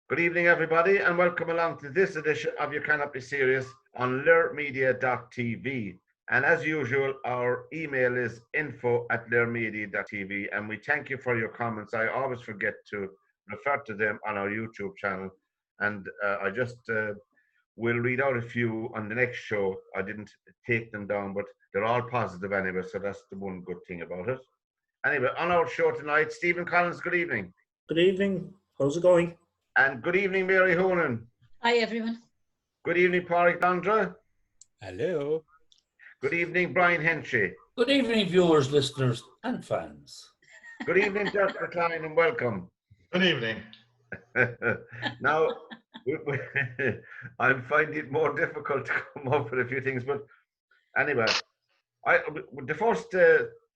Good evening, everybody, and welcome along to this edition of your Canopy series on learmedia.tv. And as usual, our email is info@learmedia.tv, and we thank you for your comments. I always forget to refer to them on our YouTube channel, and I just will read out a few on the next show. I didn't take them down, but they're all positive anyway, so that's the one good thing about it. Anyway, on our show tonight, Stephen Collins, good evening. Good evening. How's it going? And good evening, Mary Honan. Hi, everyone. Good evening, Paraig, Londra. Hello. Good evening, Brian Hinchy. Good evening, viewers, listeners, and fans. Good evening, Dirk, Klein, and welcome. Good evening. Now, I'm finding it more difficult to come up with a few things, but anyway, the first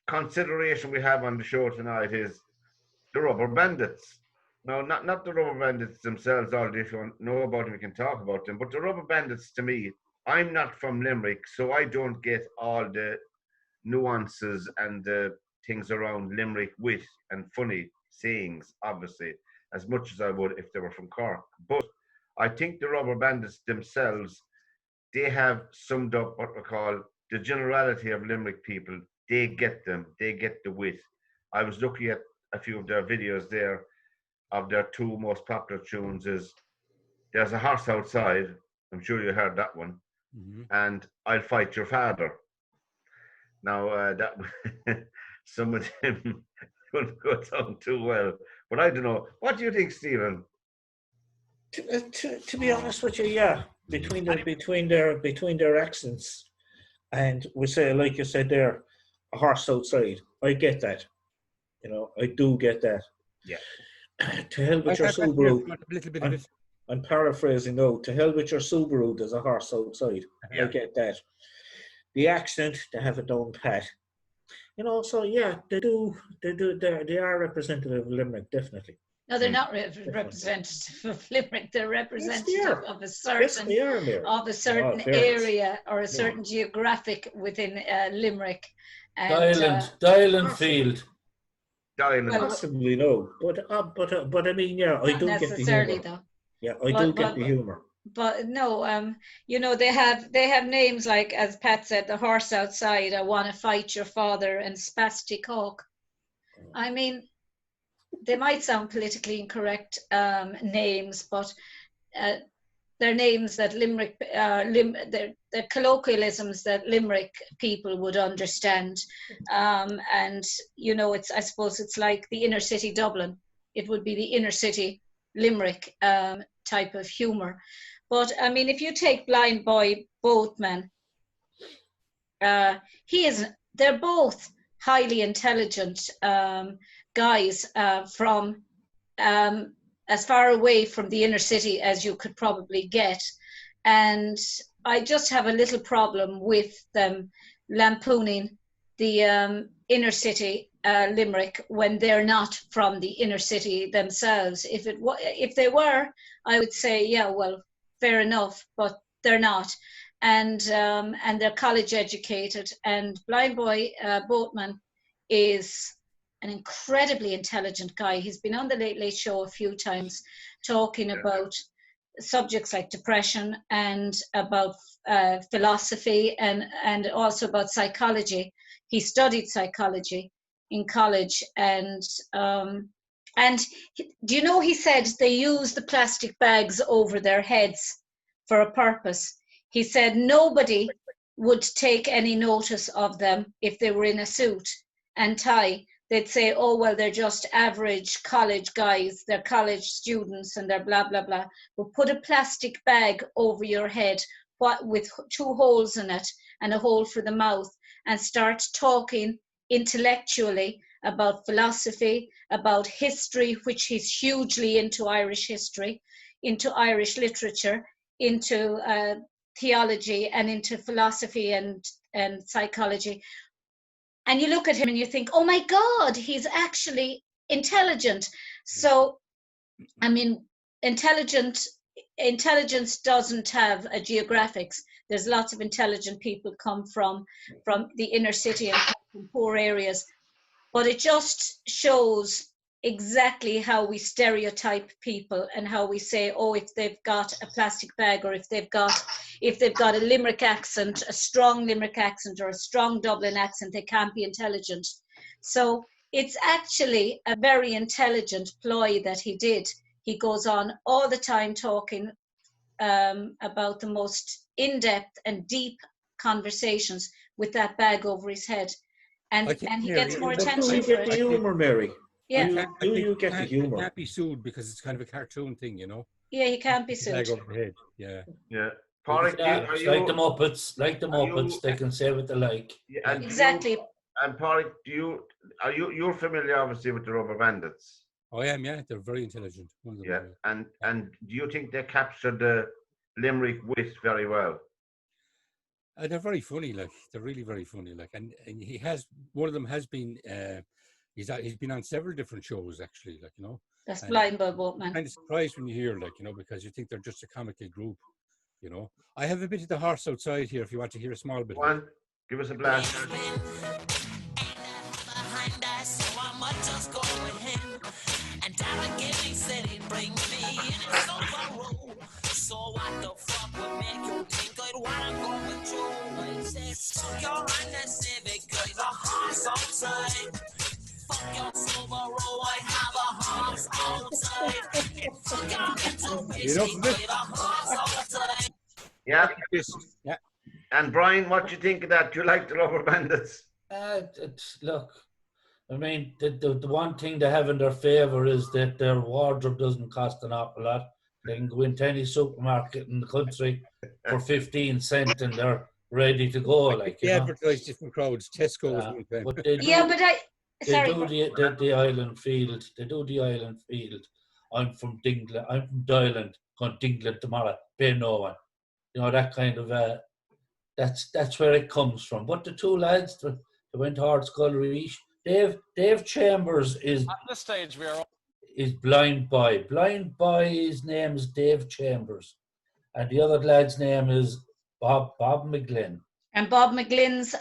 consideration we have on the show tonight is the rubber bandits. No, not the rubber bandits themselves, although if you know about them, we can talk about them, but the rubber bandits, to me, I'm not from Limerick, so I don't get all the nuances and the things around Limerick wit and funny sayings, obviously, as much as I would if they were from Cork. But I think the rubber bandits themselves, they have summed up what we call the generality of Limerick people. They get them. They get the wit. I was looking at a few of their videos there. Of their two most popular tunes is There's a Horse Outside. I'm sure you heard that one. Mm-hmm. And I'll Fight Your Father. Now, that some of them don't go down too well. But I don't know. What do you think, Stephen? To be honest with you, yeah, between their accents, and we say, like you said there, a horse outside. I get that. You know, I do get that. Yeah. To hell with your Subaru. A little bit of it. I'm paraphrasing though. To hell with your Subaru. There's a horse outside. Yeah. I get that. The accent, they have it down pat. You know, so yeah, they do. They are representative of Limerick, definitely. No, they're not representative of Limerick. They're representative of a certain Yes, they are, Mary. area or a certain geographic within Limerick. And, Dylan Field. Possibly no, but I mean, yeah, I do get the humor. Though. Yeah, I do get the humor. But no, you know, they have names like, as Pat said, the horse outside, I want to fight your father, and spastic hawk. I mean, they might sound politically incorrect names, but they're names that Limerick, they're colloquialisms that Limerick people would understand. And, you know, I suppose it's like the inner city Dublin. It would be the inner city Limerick type of humor. But, I mean, if you take Blind Boy Boatman, they're both highly intelligent guys from as far away from the inner city as you could probably get. And I just have a little problem with them lampooning the inner city Limerick when they're not from the inner city themselves. If they were, I would say, yeah, well, fair enough, but they're not. And they're college educated. And Blind Boy Boatman is an incredibly intelligent guy. He's been on the Late Late Show a few times talking about subjects like depression and about philosophy and also about psychology. He studied psychology in college, and do you know, he said they use the plastic bags over their heads for a purpose. He said nobody would take any notice of them if they were in a suit and tie. They'd say, oh, well, they're just average college guys, they're college students and they're blah, blah, blah. But put a plastic bag over your head with 2 holes in it and a hole for the mouth, and start talking intellectually about philosophy, about history, which he's hugely into Irish history, into Irish literature, into theology and into philosophy and psychology. And you look at him and you think, oh my God, he's actually intelligent. So, I mean, intelligence doesn't have a geographics. There's lots of intelligent people come from the inner city and from poor areas. But it just shows exactly how we stereotype people and how we say, oh, if they've got a plastic bag, or if they've got a Limerick accent, a strong Limerick accent or a strong Dublin accent, they can't be intelligent. So it's actually a very intelligent ploy that he did. He goes on all the time talking about the most in-depth and deep conversations with that bag over his head. And he gets more attention for it. The humour, Mary. Yeah. You get the humour. He can't be sued because it's kind of a cartoon thing, you know. Yeah, he can't be Flag sued. over the head. Yeah. Yeah. Paraig, It's like the Muppets, they can say what they like. Yeah, Exactly. And Paraig, you're familiar obviously with the Rubber Bandits? Oh, I am, yeah. They're very intelligent. One of them, Yeah. And do you think they captured the Limerick wit very well? they're very funny, like they're really very funny, like, and he has one of them has been he's been on several different shows actually, like, you know. That's Blind Bud Boatman. Kind of surprised when you hear, like, you know, because you think they're just a comical group, you know. I have a bit of the horse outside here if you want to hear a small bit. One, give us a blast. So what the fuck would make you think I'd wanna go with you? I say, fuck your Honda Civic, there's a horse outside. Fuck your Subaru, I have a horse outside. Fuck your Mitsubishi, there's a horse outside. Yeah. Yeah. And Brian, what do you think of that? Do you like the Rubber Bandits? Look, I mean, the one thing they have in their favour is that their wardrobe doesn't cost an awful lot. They can go into any supermarket in the country for 15 cents and they're ready to go. Like, they advertise different crowds. Tesco was one time. But the Island Field. They do the Island Field. I'm from Dingland. I'm from Dylan. Going to Dingland tomorrow. Pay no one. You know, that kind of that's where it comes from. But the two lads, they went to Art Scullery. Dave Chambers is at this stage is Blind Boy. Blind Boy's name is Dave Chambers, and the other lad's name is Bob McGlynn. And Bob McGlynn's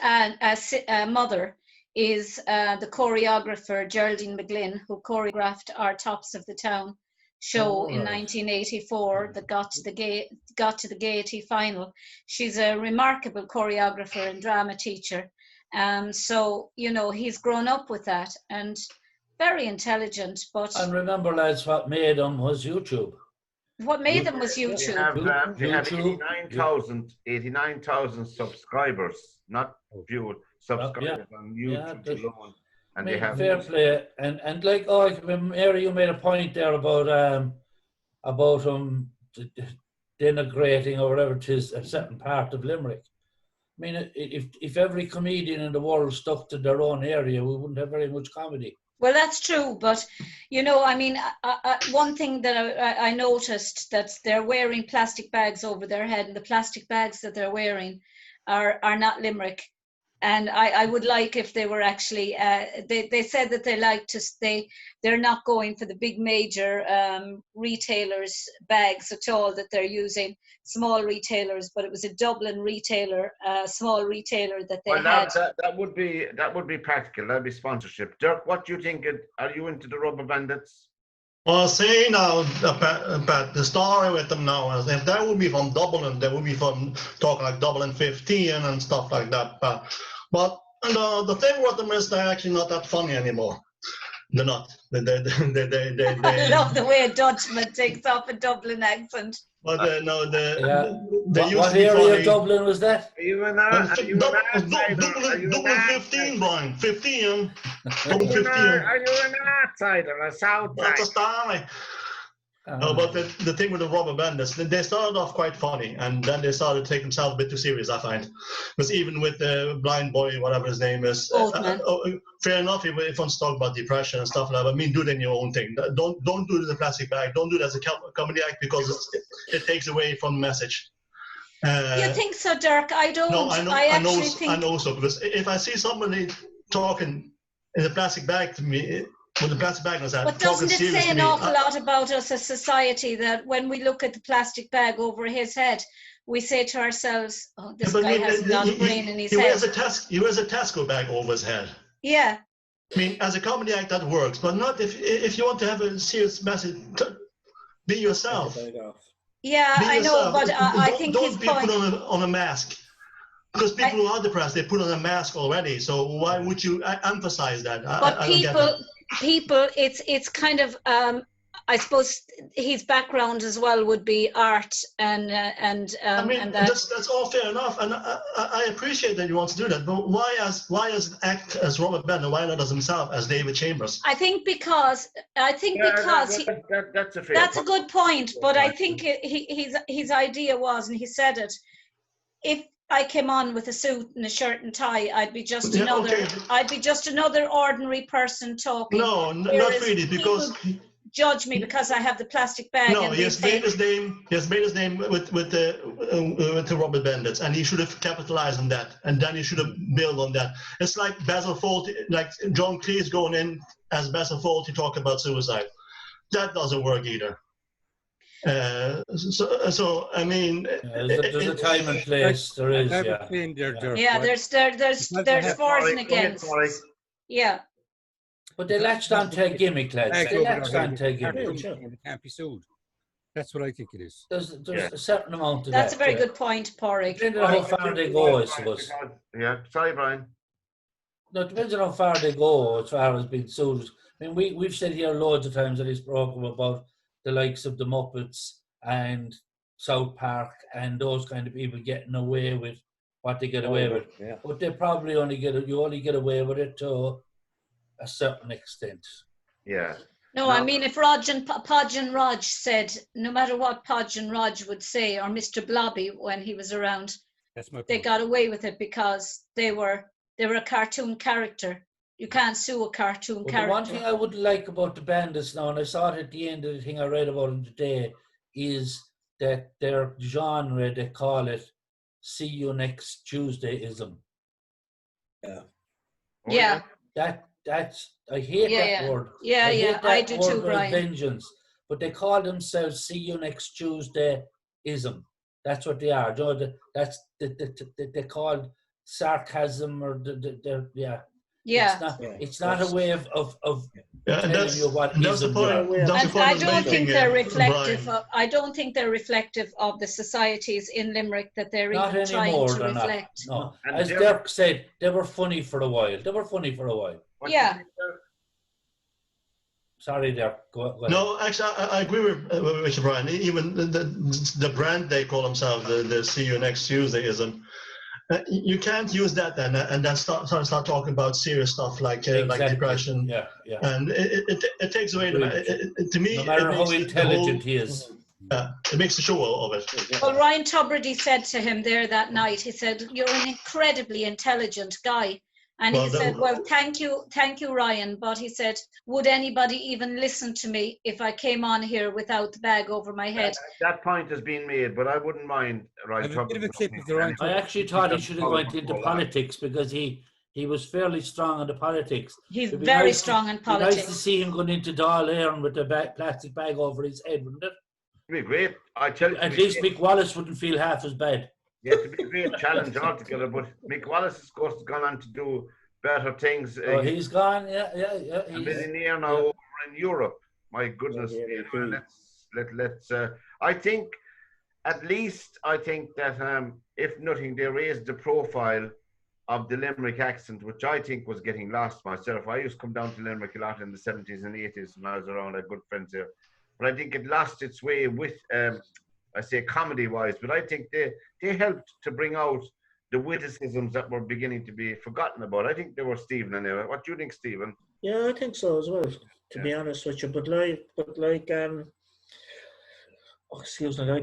mother is the choreographer Geraldine McGlynn, who choreographed our Tops of the Town show in 1984 that got to the Gaiety final. She's a remarkable choreographer and drama teacher. So, you know, he's grown up with that and very intelligent. And remember, lads, what made them was YouTube. What made them was YouTube. They have 89,000 subscribers, not viewed, subscribers on YouTube alone. And they have fair play. And like, Mary, you made a point there about denigrating or whatever it is a certain part of Limerick. I mean, if every comedian in the world stuck to their own area, we wouldn't have very much comedy. Well, that's true, but, you know, I mean, one thing that I noticed, that they're wearing plastic bags over their head, and the plastic bags that they're wearing are not Limerick. And I would like if they were actually, they said that they like to stay, they're not going for the big major retailers' bags at all, that they're using small retailers, but it was a Dublin retailer, small retailer that they had. That would be practical, that'd be sponsorship. Dirk, what do you think? Are you into the Rubber Bandits? Well, see now, Pat, the story with them now is if they would be from Dublin, they would be from talking like Dublin 15 and stuff like that. But the thing with them is they're actually not that funny anymore. They're not. They I love the way a Dutchman takes off a Dublin accent. But they used what to be area funny. of Dublin was that? Are you an Dublin 15, Brian. 15. Dublin 15. Are you an outsider or a south That's a story. No, but the thing with the Rubber Bandits, they started off quite funny, and then they started to take themselves a bit too serious, I find. Because even with the Blind Boy, whatever his name is, fair enough, if he wants to talk about depression and stuff like that, I mean, do it in your own thing. Don't do it in the plastic bag. Don't do it as a comedy act, because it takes away from the message. You think so, Dirk? I don't. No, I know so, because if I see somebody talking in a plastic bag to me, with the plastic bag was that. But doesn't it say an awful lot about us as society that when we look at the plastic bag over his head, we say to ourselves, "Oh, this guy has a lot of brain in his head." He wears a Tesco bag over his head. Yeah. I mean, as a comedy act, that works, but not if you want to have a serious message. Be yourself. Yeah, Be I know, yourself. but I think his Don't be point. put on a mask. Because people who are depressed, they put on a mask already. So why would you emphasize that? But I don't get that. people, it's kind of. I suppose his background as well would be art and I mean, and that. that's all fair enough, and I appreciate that you want to do that. But why as act as Robert Bender? Why not as himself as David Chambers? I think because That's a fair that's a point. good point. But I think his idea was, and he said it, if I came on with a suit and a shirt and tie, I'd be just another ordinary person talking. No, not Whereas really, because judge me because I have the plastic bag. no, and he has made his name. He has made his name with the Robert Bandits, and he should have capitalized on that, and then he should have built on that. It's like Basil Fawlty, like John Cleese going in as Basil Fawlty talk about suicide. That doesn't work either. So I mean, there's a time and place. There is, yeah. There's fors and against. Yeah. But they latched on to a gimmick, lads. They latched on to a gimmick. They can't be sued. That's what I think it is. There's a certain amount of That's that. a very good point, Paraig. Depending on how far they go, I suppose. Yeah, sorry, Brian. No, it depends on how far they go as far as being sued. I mean, we've said here loads of times on this program about the likes of the Muppets and South Park and those kind of people getting away with what they get away with. Yeah. But they probably you only get away with it to a certain extent. Yeah. No, I mean, if Podge and Rog said, no matter what Podge and Rog would say, or Mr. Blobby when he was around, they got away with it because they were a cartoon character. You can't sue a cartoon character. The one thing I would like about the Bandits now, and I saw it at the end of the thing I read about them today, is that their genre, they call it "See You Next Tuesday"ism. Yeah. Yeah. That's I hate that word. Yeah, I do too, Brian. Vengeance, but they call themselves "See You Next Tuesday"ism. That's what they are. That's they called sarcasm or yeah. Yeah. It's not a way of telling you what that's the point. And I don't think they're reflective. I don't think they're reflective of the societies in Limerick that they're not even trying to reflect. No, as Dirk said, they were funny for a while. Yeah. Sorry, Dirk. Go ahead. No, actually, I agree with you, Brian. Even the brand they call themselves, the "See You Next Tuesday"ism. You can't use that then and then start talking about serious stuff like depression. Yeah. And it takes away to me. No matter how intelligent he is. Yeah, it makes a show of it. Well, Ryan Tubridy said to him there that night, he said, "You're an incredibly intelligent guy." And he said, "Well, thank you, Ryan." But he said, "Would anybody even listen to me if I came on here without the bag over my head?" That point has been made, but I wouldn't mind. Right, I actually thought he should have went into politics because he was fairly strong in the politics. He's very strong in politics. Nice to see him going into Dáil Éireann with the plastic bag over his head, wouldn't it? It'd be great. I tell you. At least Mick Wallace wouldn't feel half as bad. Yeah, it'd be a great challenge altogether. But Mick Wallace, of course, has gone on to do better things. Oh, he's gone. Yeah. He's a millionaire now over in Europe. My goodness. Let's. I think, at least, that if nothing, they raised the profile of the Limerick accent, which I think was getting lost myself. I used to come down to Limerick a lot in the 70s and 80s when I was around. I had good friends there. But I think it lost its way with, I say comedy-wise, but I think they helped to bring out the witticisms that were beginning to be forgotten about. I think they were, Stephen, anyway. What do you think, Stephen? Yeah, I think so as well, to be honest with you. But like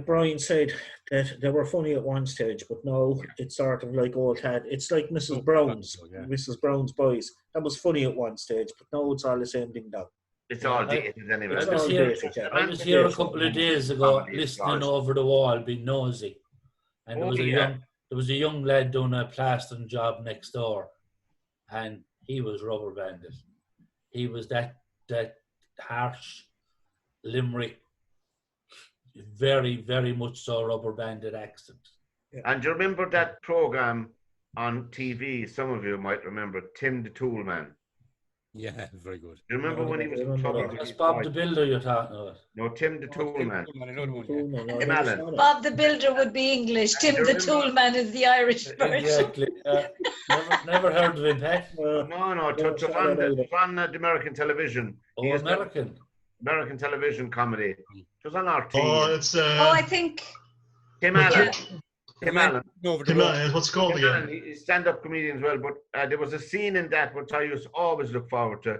Brian said, that they were funny at one stage, but no, it's sort of like old hat. It's like Mrs. Brown's Boys. That was funny at one stage, but no, it's all the same thing now. It's all dated anyway. I was here a couple of days ago listening over the wall, being nosy. And there was a young lad doing a plastering job next door. And he was Rubber Bandit. He was that harsh Limerick, very, very much so Rubber Bandit accent. Yeah. And do you remember that program on TV? Some of you might remember Tim the Tool Man. Yeah, very good. Do you remember when he was in remember trouble that. with That's his Bob wife? the Builder you're talking about. No, Tim the Tool Man. Another one, yeah. Cool, man. I Tim never Allen. saw that. Bob the Builder would be English. Tim you the remember- Toolman is the Irish version. Exactly. Never heard of him, Pat. No, it Never was saw on that the American television. He Oh, used to- American. American television comedy. It was on RT. Oh, it's Oh, I think. Tim but Allen. Yeah. Tim Allen. Over the Tim road. Allen, what's it called Tim Allen, again? he's stand-up comedian as well, but there was a scene in that which I used to always look forward to.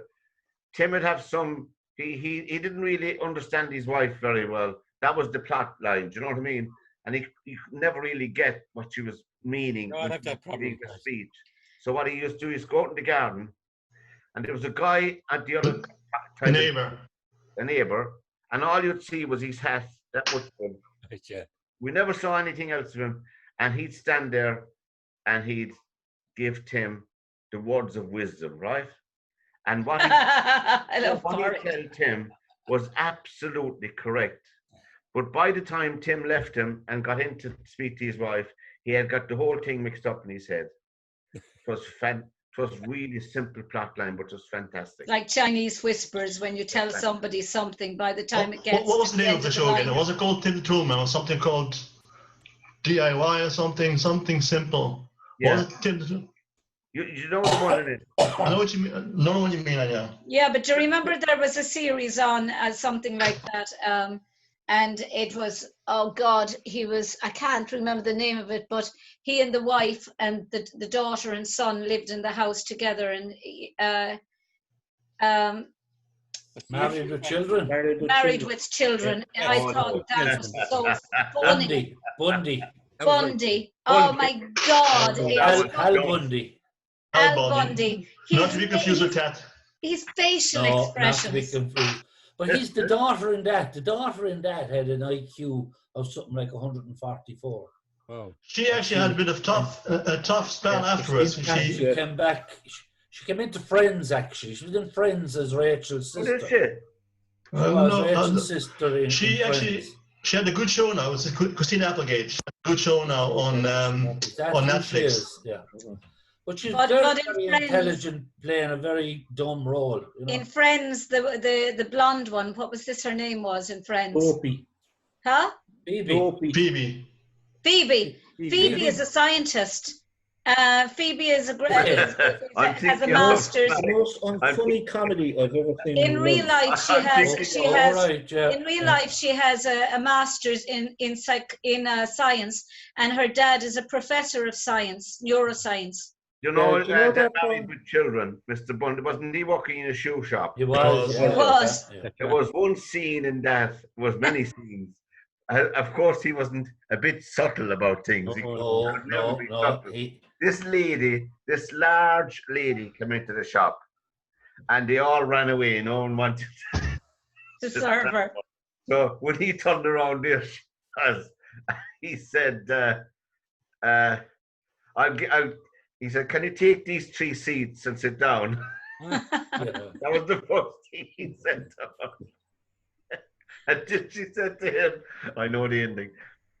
Tim would have some. He didn't really understand his wife very well. That was the plot line. Do you know what I mean? And he could never really get what she was meaning. No, I'd when have she that was problem reading with the that. speech. So what he used to do is go out in the garden, and there was a guy at the other The neighbor. a neighbor, and all you'd see was his hat. That much of him. Right, yeah. We never saw anything else of him, and he'd stand there, and he'd give Tim the words of wisdom, right? And what he I love what he Paraig. told Tim was absolutely correct. But by the time Tim left him and got in to speak to his wife, he had got the whole thing mixed up in his head. It was really simple plot line, but it was fantastic. Like Chinese whispers, when you tell somebody something, by the time it gets. What was the to name of the end show line- again? Was it called Tim the Toolman or something called DIY or something simple? Yeah. Was it Tim the Tool? You know the one in it. I know what you mean. Know what you mean, yeah. Yeah, but do you remember there was a series on something like that? And it was, oh God, I can't remember the name of it, but he and the wife and the daughter and son lived in the house together, and Married with children. married with children. Yeah. I Oh, thought no. that was so funny. Bundy. That was right. Bundy. Oh Bundy. my God. Bundy. It's Hal Bundy. Al Bundy. Not to be confused with Cat. His facial No, not to be expressions. confused. But he's the daughter in that. The daughter in that had an IQ of something like 144. Wow. She actually had a bit of a tough spell Yeah, afterwards. She She, came back. She came into Friends, actually. She was in Friends as Rachel's What sister. is it? She was no, Rachel's sister in she in actually Friends. she had a good show now. It's Christina Applegate. She had a good show now on That's on who she Netflix. is, yeah. But she's But very, in very Friends- intelligent, playing a very dumb role. You know? In Friends, the blonde one, what was this her name was in Friends? Dopey. Huh? Phoebe. Dopey. Phoebe. Phoebe. Phoebe is a scientist. Phoebe is a has a thinking of- master's. The most unfunny comedy I've ever seen. In my real life. life, she I'm has thinking Right, yeah. in real life she has a master's in science, and her dad is a professor of science, neuroscience. You know, Yeah, do you know that that married one? with children, Mr. Bundy, wasn't he working in a shoe shop? He was. He was. Yeah. There was one scene in that, was many scenes. Of course, he wasn't a bit subtle about things. He No, could never no, be no. subtle. This large lady came into the shop, and they all ran away. No one wanted To serve her. So when he turned around there, he said, he said, "Can you take these 3 seats and sit down?" Yeah. That was the first thing he said to her. And then she said to him, I know the ending,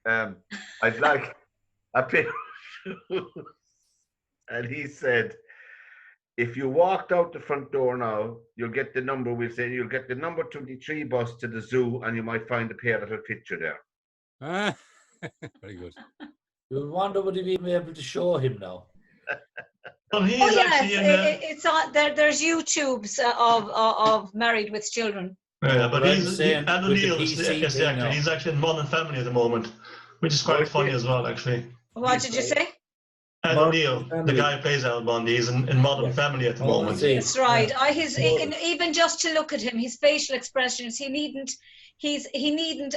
I'd like a pair of shoes. And he said, if you walked out the front door now, you'll get the number, you'll get the number 23 bus to the zoo, and you might find a pair that'll fit you there. Ah, very good. You wonder would he be able to show him now? Well, he Oh is yes, actually in it's on there. There's YouTubes of Married with Children. but But I'm he's saying Anne with the O'Neill is PC the thing actor. now. He's actually in Modern Family at the moment, which is quite funny as well, actually. What did you say? Anne Modern O'Neill, the Family. guy who plays Al Bundy, is in Modern Yeah. Family at the Oh, moment. I see. That's right. Yeah. Even just to look at him, his facial expressions, he needn't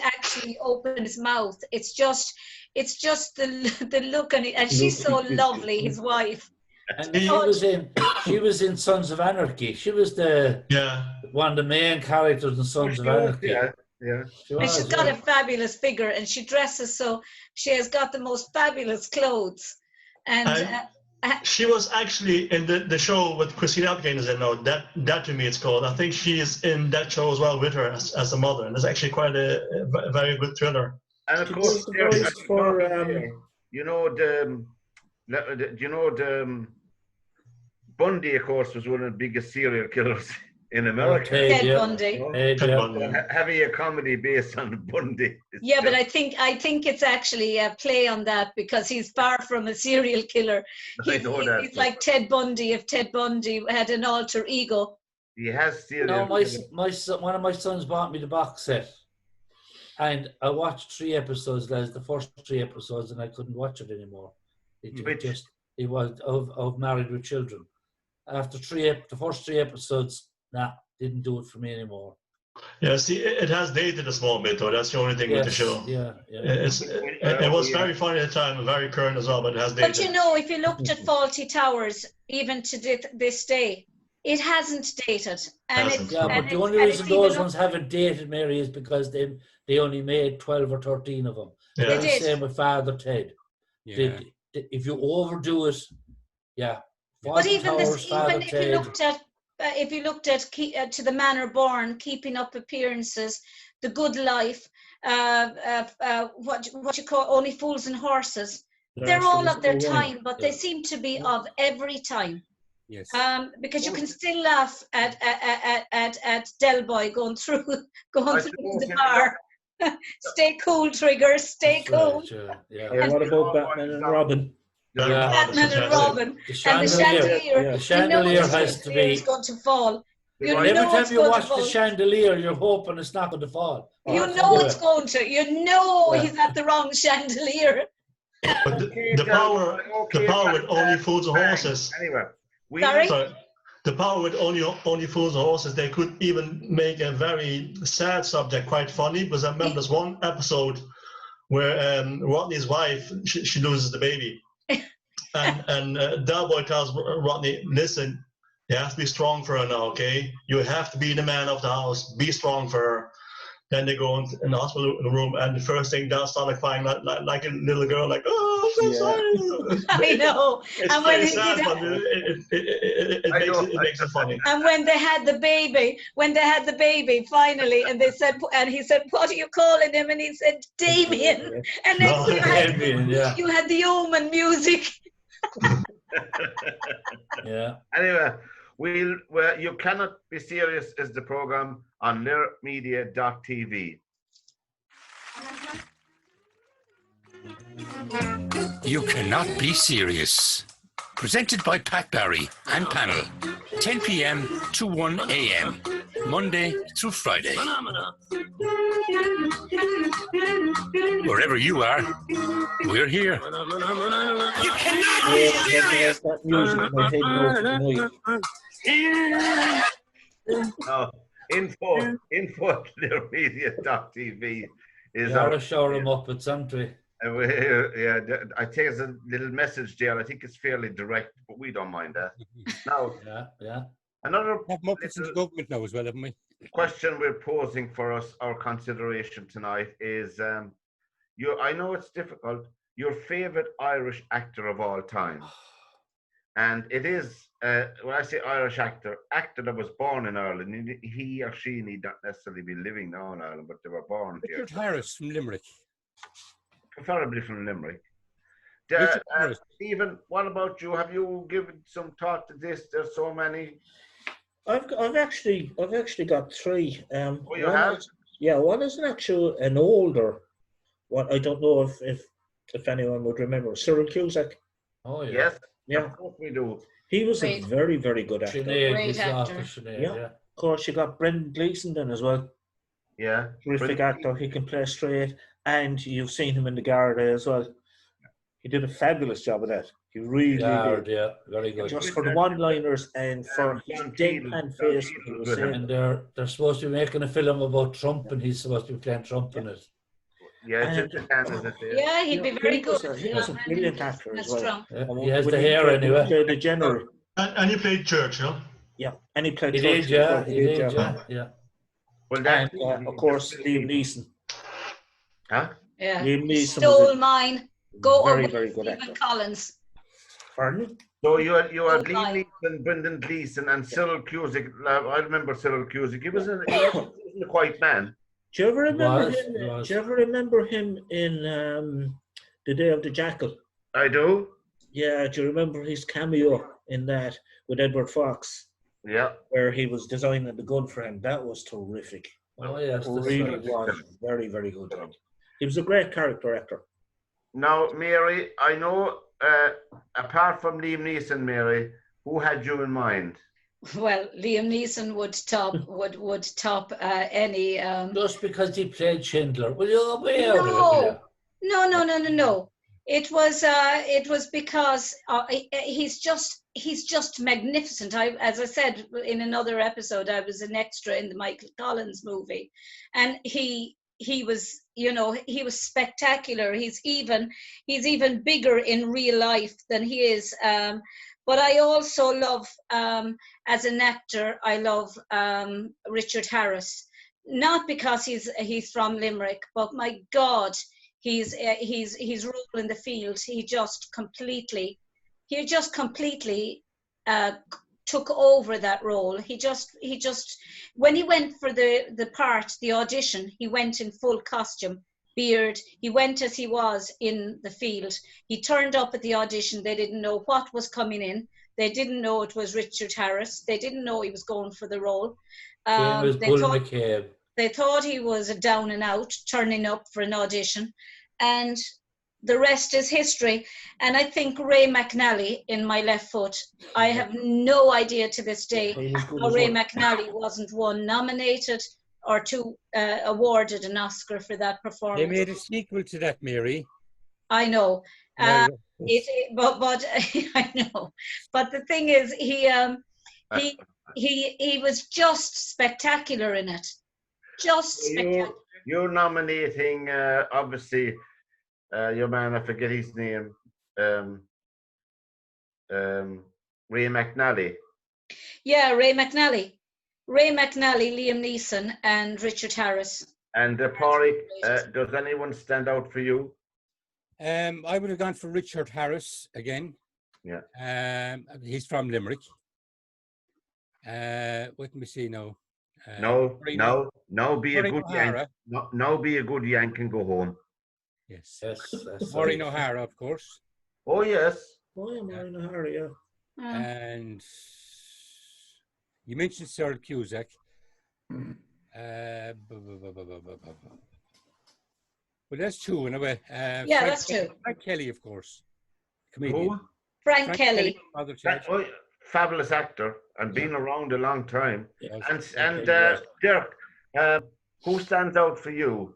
actually open his mouth. It's just the look on it, and she's so lovely, his wife. And she was in Sons of Anarchy. She was Yeah. one of the main characters in Sons of Anarchy. Yeah, yeah. She And was, she's got yeah. a fabulous figure, and she dresses so. She has got the most fabulous clothes, and She was actually in the show with Christina Applegate is in now. That to me it's called. I think she is in that show as well with her as a mother, and it's actually quite a very good thriller. And of She course, does the there's- voice for, you know Bundy, of course, was one of the biggest serial killers in America. Ted, Ted yeah. Bundy. You know? Ted, Ted yeah. Bundy. So having a comedy based on Bundy. is Yeah, but just- I think it's actually a play on that because he's far from a serial killer. I know that, He's but- like Ted Bundy if Ted Bundy had an alter ego. he has serial. No, killers. my son, one of my sons bought me the box set, and I watched 3 episodes, guys. The first 3 episodes, and I couldn't watch it anymore. Which? It was of Married with Children. After the first 3 episodes, didn't do it for me anymore. Yeah, see, it has dated a small bit, though. That's the only thing with the show. Yeah. It was very funny at the time and very current as well, but it has dated. But you know, if you looked at Faulty Towers, even to this day, it hasn't dated. And Hasn't. Yeah, and but the it's- only and reason it's even those up- ones haven't dated, Mary, is because they only made 12 or 13 of them. Yeah. They The did. same with Father Ted. Yeah. If you overdo it, yeah. But Fawlty even Towers, Father if Ted. you looked at To the Manor Born, Keeping Up Appearances, The Good Life, what you call Only Fools and Horses, they're all of their time, but they seem to be of every time. Yes. Because you can still laugh at Del Boy going through the bar. Stay cool, Trigger. Stay That's cool. right, sure, yeah. Or what about Batman and Robin? Yeah. Batman and Robin. The And the chandelier. The chandelier you know has to be. it's going to fall. You And know every time it's you going watch to the fall. chandelier, you're hoping it's not going to fall. You Oh, know yeah. it's going to. You know Yeah. he's at the wrong chandelier. But the power with Only Fools and Horses. Anyway, Sorry? Sorry. The power with only Fools and Horses, they could even make a very sad subject quite funny, because I remember there's one episode where Rodney's wife, she loses the baby. and Del Boy tells Rodney, listen, you have to be strong for her now, okay? You have to be the man of the house. Be strong for her. Then they go in the hospital room, and the first thing Del started crying like a little girl, like, oh, I'm so sorry. I know. It's And when very he sad, did but it makes it funny. And when they had the baby, finally, and he said, "What are you calling him?" And he said, "Damien." And then No, Damien, yeah. you had the Omen music. Yeah. Anyway, You Cannot Be Serious is the program on lyricmedia.tv. You Cannot Be Serious. Presented by Pat Barry and panel. 10 p.m. to 1 a.m. Monday through Friday. Wherever you are, we're here. You cannot be serious. That music in my head now tonight. No, info at lyricmedia.tv is You ought our. to show them up at Santry. We're here, yeah, I think it's a little message there. I think it's fairly direct, but we don't mind that. Now, Yeah. another Have Muppets in the government now as well, haven't we? question we're posing for us, our consideration tonight is, I know it's difficult, your favorite Irish actor of all time. And it is, when I say Irish actor that was born in Ireland, he or she need not necessarily be living now in Ireland, but they were born here. Richard Harris from Limerick. Preferably from Limerick. Richard Harris. Stephen, what about you? Have you given some thought to this? There's so many. I've actually got 3. You One have? one is an older one. I don't know if anyone would remember. Cyril Cusack. Oh, yeah. Yes, Yeah, of course we do. he was a Great. very, very good actor. Sinead Great was actor. after Sinead, Yeah. yeah. Of course, you got Brendan Gleeson then as well. Yeah. Terrific actor. He can play straight, and you've seen him in the Garda as well. He did a fabulous job of that. He really Yeah, did. yeah, very good. Just for the one-liners and for his John deadpan Keane face. He was was with him. saying, And they're supposed to be making a film about Trump, and he's supposed to be playing Trump in it. Yeah, it's And- in Japan, as I say. Yeah, he'd be very he was good. he was a brilliant actor as That's well. Trump. Yeah, And he has when the hair played- anyway. He played the general. And you played Churchill. Yeah, and he played He Churchill did, as yeah. well. He did, yeah. Well, that, And of course, Liam Neeson. Huh? Yeah. Liam He Neeson stole was mine. Go very, away, very good Stephen actor. Collins. Pardon? So you had Oh, Liam my. Neeson, Brendan Gleeson, and Cyril Cusack. I remember Cyril Cusack. He wasn't a quiet man. Do you ever remember was, him? he was. Do you ever remember him in The Day of the Jackal? I do. Yeah, do you remember his cameo in that with Edward Fox, Yeah. where he was designing the gun for him. That was terrific. Oh yes, that's Really right. was very, very good job. He was a great character actor. Now, Mary, I know, apart from Liam Neeson, Mary, who had you in mind? Well, Liam Neeson would top any. Just because he played Schindler. Will you way out of it? Will you? No. It was because he's just magnificent. As I said in another episode, I was an extra in the Michael Collins movie, and he was, he was spectacular. He's even bigger in real life than he is. But I also love, as an actor, I love Richard Harris. Not because he's from Limerick, but my God, his role in the field, he just completely took over that role. He just when he went for the audition, he went in full costume, beard. He went as he was in the field. He turned up at the audition. They didn't know what was coming in. They didn't know it was Richard Harris. They didn't know he was going for the role. They thought he was a down and out, turning up for an audition, and the rest is history. And I think Ray McNally in My Left Foot, I have no idea to this day how Ray McNally wasn't nominated or awarded an Oscar for that performance. They made a sequel to that, Mary. I know. But I know. But the thing is, he was just spectacular in it. Just spectacular. You're nominating, obviously, your man, I forget his name, Ray McNally. Yeah, Ray McNally, Liam Neeson, and Richard Harris. And Paraig, does anyone stand out for you? I would have gone for Richard Harris again. Yeah. He's from Limerick. Let me see now. No, be a good yank. No, be a good yank and go home. Yes. Maureen right. O'Hara, of course. Oh, yes. Oh, yeah, Maureen O'Hara, yeah. And you mentioned Sir Cusack. Well, that's two in a way. That's two. Frank Kelly, of course. Comedian. Who? Frank Kelly. Fabulous actor and been around a long time. Yes. And Dirk, who stands out for you?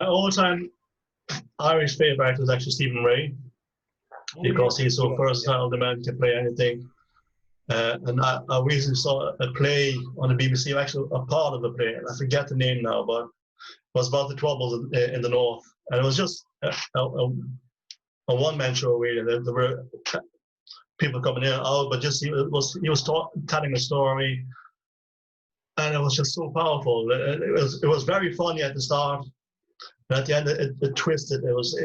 All-time Irish favourite actor is actually Stephen Ray, because he's so versatile. The man can play anything. And I recently saw a play on the BBC, actually a part of the play. I forget the name now, but it was about the troubles in the north, and it was just a one-man show really. There were people coming in and out, but just he was telling a story, and it was just so powerful. It was very funny at the start, and at the end it twisted. It was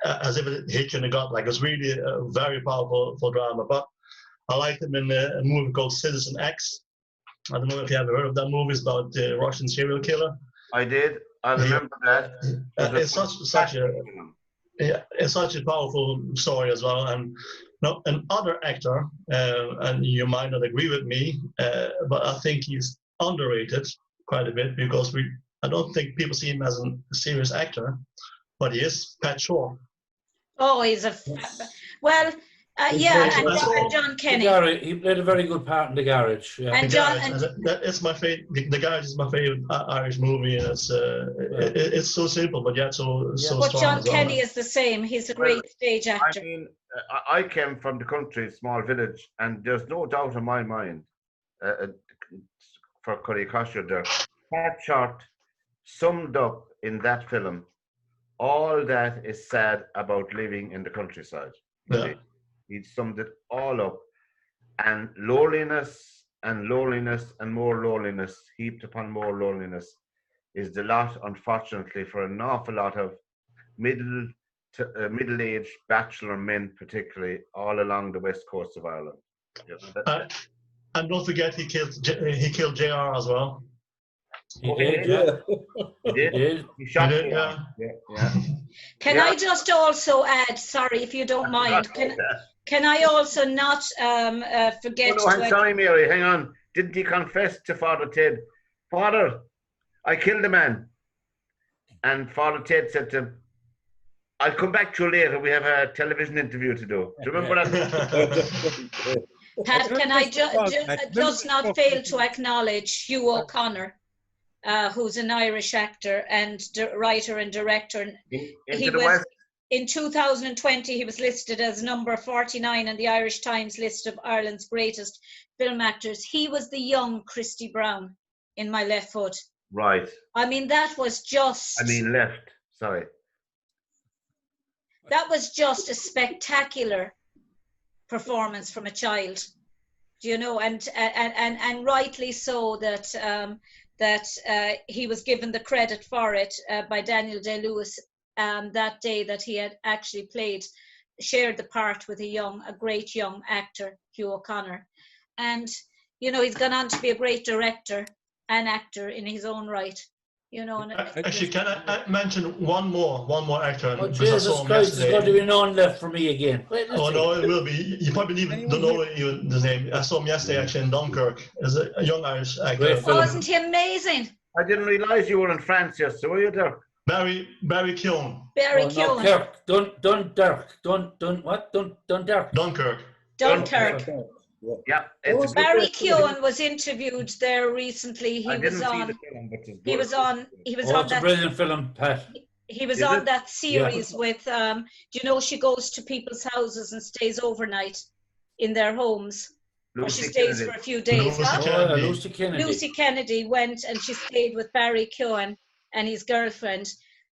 as if it hit you in the gut. Like, it was really a very powerful drama. But I liked him in a movie called Citizen X. I don't know if you ever heard of that movie. It's about the Russian serial killer. I did. I remember that. It's such a powerful story as well. And now, another actor, and you might not agree with me, but I think he's underrated quite a bit, because I don't think people see him as a serious actor, but he is Pat Shore. Oh, he's well. And John Kenny. He played a very good part in The Garage. Yeah. And It's my favorite. The Garage is my favorite Irish movie, and it's so simple, but yet so strong. But John Kenny is the same. He's a great stage actor. I mean, I came from the country, small village, and there's no doubt in my mind for Currycosher there. Pat Short summed up in that film all that is sad about living in the countryside. Yeah. He summed it all up, and loneliness and loneliness and more loneliness heaped upon more loneliness is the lot, unfortunately, for an awful lot of middle-aged bachelor men, particularly all along the west coast of Ireland. And don't forget, he killed JR as well. He did, yeah. He did. He shot him. Yeah. Can I just also add, sorry if you don't mind, Can I also not forget Oh, no, I'm to sorry, Mary. Hang on. Didn't he confess to Father Ted? Father, I killed a man. And Father Ted said to him, I'll come back to you later. We have a television interview to do. Do you remember that? Pat, can I just not fail to acknowledge Hugh O'Connor, who's an Irish actor and writer and director. In 2020, he was listed as number 49 on the Irish Times list of Ireland's greatest film actors. He was the young Christy Brown in My Left Foot. Right. I mean, that was just... left. Sorry. That was just a spectacular performance from a child, you know, and rightly so that he was given the credit for it by Daniel Day-Lewis that day that he had actually shared the part with a great young actor, Hugh O'Connor. And, you know, he's gone on to be a great director and actor in his own right. You know, and actually, can I mention one more actor? Oh, Jesus Christ, there's got to be none left for me again. No, it will be. You probably don't know his name. I saw him yesterday actually in Dunkirk as a young Irish actor. Wasn't he amazing? I didn't realise you were in France yesterday, were you, Dirk? Barry Keoghan. Barry Keoghan. Dunkirk. Dunkirk. Yeah. Barry Keoghan was interviewed there recently. He was on that brilliant film, Pat. He was on that series with do you know she goes to people's houses and stays overnight in their homes? Or she stays for a few days. Lucy Kennedy went and she stayed with Barry Keoghan and his girlfriend.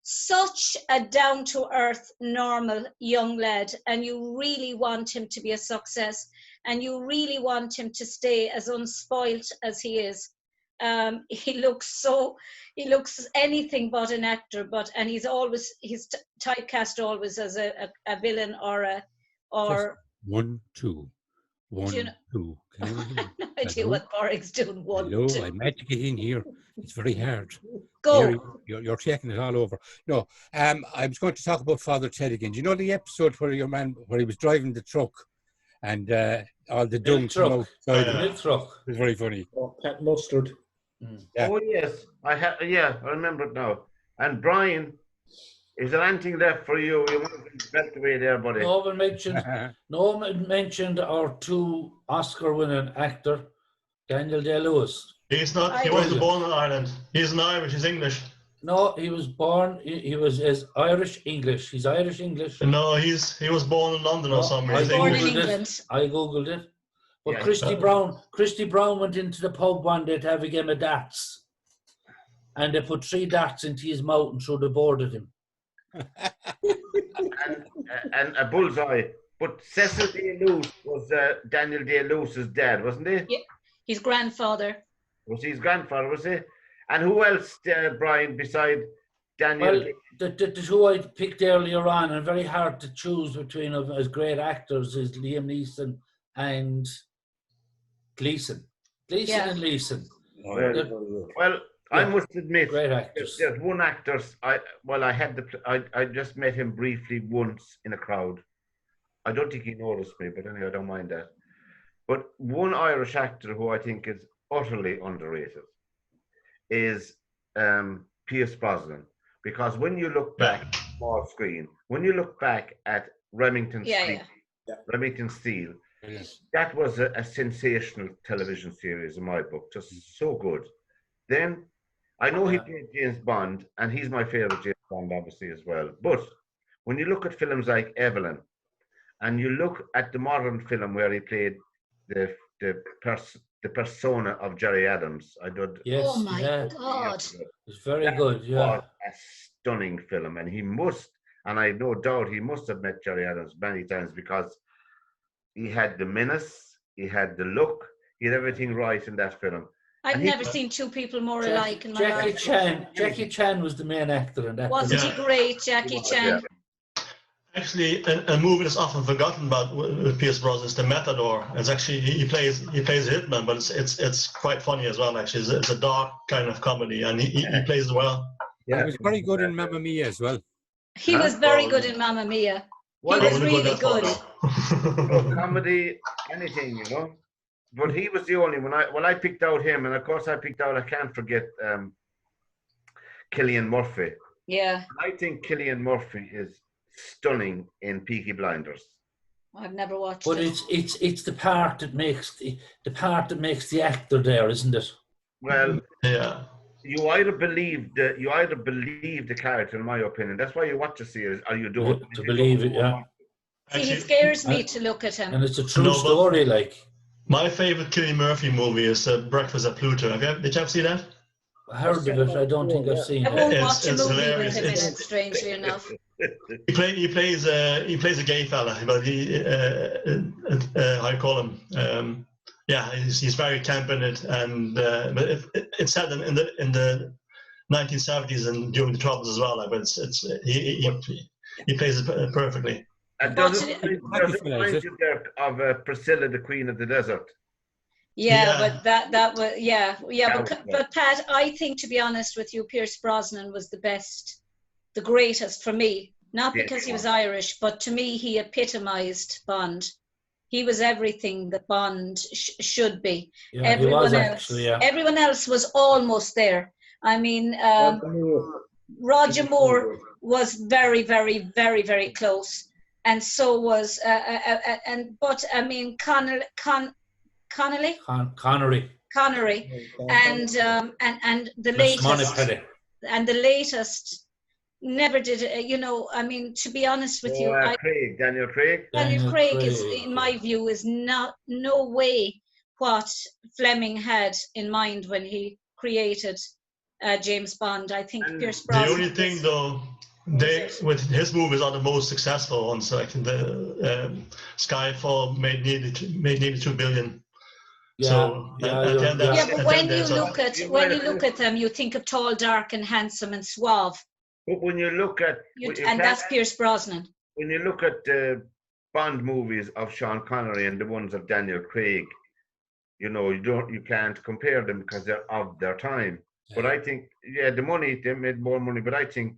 Such a down-to-earth, normal young lad, and you really want him to be a success, and you really want him to stay as unspoilt as he is. He looks anything but an actor, and he's typecast always as a villain or. One, two. Can no idea what Paraig's doing. Hello, I'm had to get in here. It's very hard. Go. You're checking it all over. No, I was going to talk about Father Ted again. Do you know the episode where where he was driving the truck and all the dung came outside? Milk truck. It was very funny. Oh, Pat Mustard. Yeah. Oh yes, I remember it now. And Brian, is there anything left for you? You want to belt away there, buddy? No one mentioned our two Oscar-winning actor, Daniel Day-Lewis. He wasn't born in Ireland. He's an Irish. He's English. No, he was born. He was Irish English. He's Irish English. No, he was born in London or somewhere. He's born in England. I googled it. But Christy Brown went into the pub one day to have a game of darts, and they put 3 darts into his mouth and threw the board at him. and a bullseye. But Cecil Day-Lewis was Daniel Day-Lewis's dad, wasn't he? Yeah, his grandfather. Was he his grandfather, was he? And who else, Brian, beside Daniel? Well, the two I picked earlier on, and very hard to choose between them as great actors, is Liam Neeson and Gleeson. And Leeson. Well, I must admit, great actors. There's one actor. I just met him briefly once in a crowd. I don't think he noticed me, but anyway, I don't mind that. But one Irish actor who I think is utterly underrated is Pierce Brosnan, because when you look back, small screen, when you look back at Remington Steele, that was a sensational television series in my book, just so good. Then I know he played James Bond, and he's my favorite James Bond, obviously, as well. But when you look at films like Evelyn, and you look at the modern film where he played the persona of Jerry Adams, Yes, oh my God! It's very good. Yeah, a stunning film, and and I have no doubt he must have met Jerry Adams many times, because he had the menace, he had the look, he had everything right in that film. I've never seen two people more alike in my life. Jackie Chan was the main actor in that. Wasn't he great, Jackie Chan? Actually, a movie that's often forgotten about with Pierce Brosnan is The Matador. It's actually he plays a hitman, but it's quite funny as well. Actually, it's a dark kind of comedy, and he plays it well. Yeah, he was very good in Mamma Mia as well. He was very good in Mamma Mia. Well, He was wouldn't go really that far, good. no. no comedy, anything, you know. But he was the only when I picked out him, and of course I picked out. I can't forget Cillian Murphy. Yeah, I think Cillian Murphy is stunning in Peaky Blinders. I've never watched But it. it's the part that makes the actor there, isn't it? Well, Yeah. you either believe the character, in my opinion. That's why you watch a series, or you don't. To believe it, yeah. See, he Actually, scares me to look at him. And it's a true No, but- story, like. my favorite Cillian Murphy movie is Breakfast at Pluto. Did you ever see that? I heard of it. I don't think I've seen I it. won't It's- watch a it's movie hilarious. with him in It's- it, strangely enough. He plays a gay fella, but he how you call him? Yeah, he's very camp in it, and but it's set in the 1970s and during the Troubles as well. Like, but he plays it perfectly. And Watch does it it. remind you, Dirk, of Priscilla, the Queen of the Desert? Yeah, Yeah. but that was That was but Pat, I think, to be honest with you, Pierce Brosnan was the greatest for me. Not Yeah. because he was Irish, but to me he epitomized Bond. He was everything that Bond should be. Yeah, he was actually, yeah. Everyone else was almost there. I mean, Roger Moore was very, very, very, very close, and so was but I mean Connery, Connery. and the latest never did it, you know. I mean, to be honest with you, Daniel Craig. Daniel Craig is, in my view, is no way what Fleming had in mind when he created James Bond. I think Pierce Brosnan. The only thing, though, with his movies are the most successful ones. Like the Skyfall made nearly 2 billion. Yeah, So but when you look at them, you think of tall, dark, and handsome and suave. But when you look at and that's Pierce Brosnan. When you look at the Bond movies of Sean Connery and the ones of Daniel Craig, you know, you can't compare them because they're of their time. Yeah. But I think, they made more money. But I think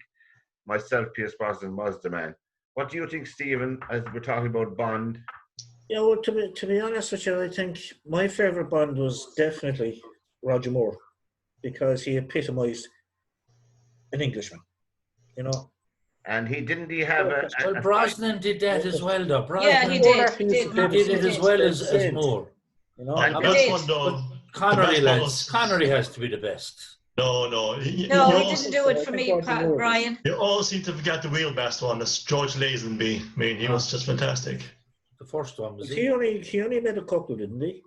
myself, Pierce Brosnan was the man. What do you think, Stephen? As we're talking about Bond. Yeah, well, to be honest with you, I think my favourite Bond was definitely Roger Moore, because he epitomised an Englishman, you know. And he have a... Well, Brosnan did that as well, though. Brosnan, yeah, he did. He did it as well as Moore. You know, and that's one, though. Connery has to be the best. No. He didn't do it for me, Brian. You all seem to forget the real best one. That's George Lazenby. I mean, he was just fantastic. The first one was he only made a couple, didn't he?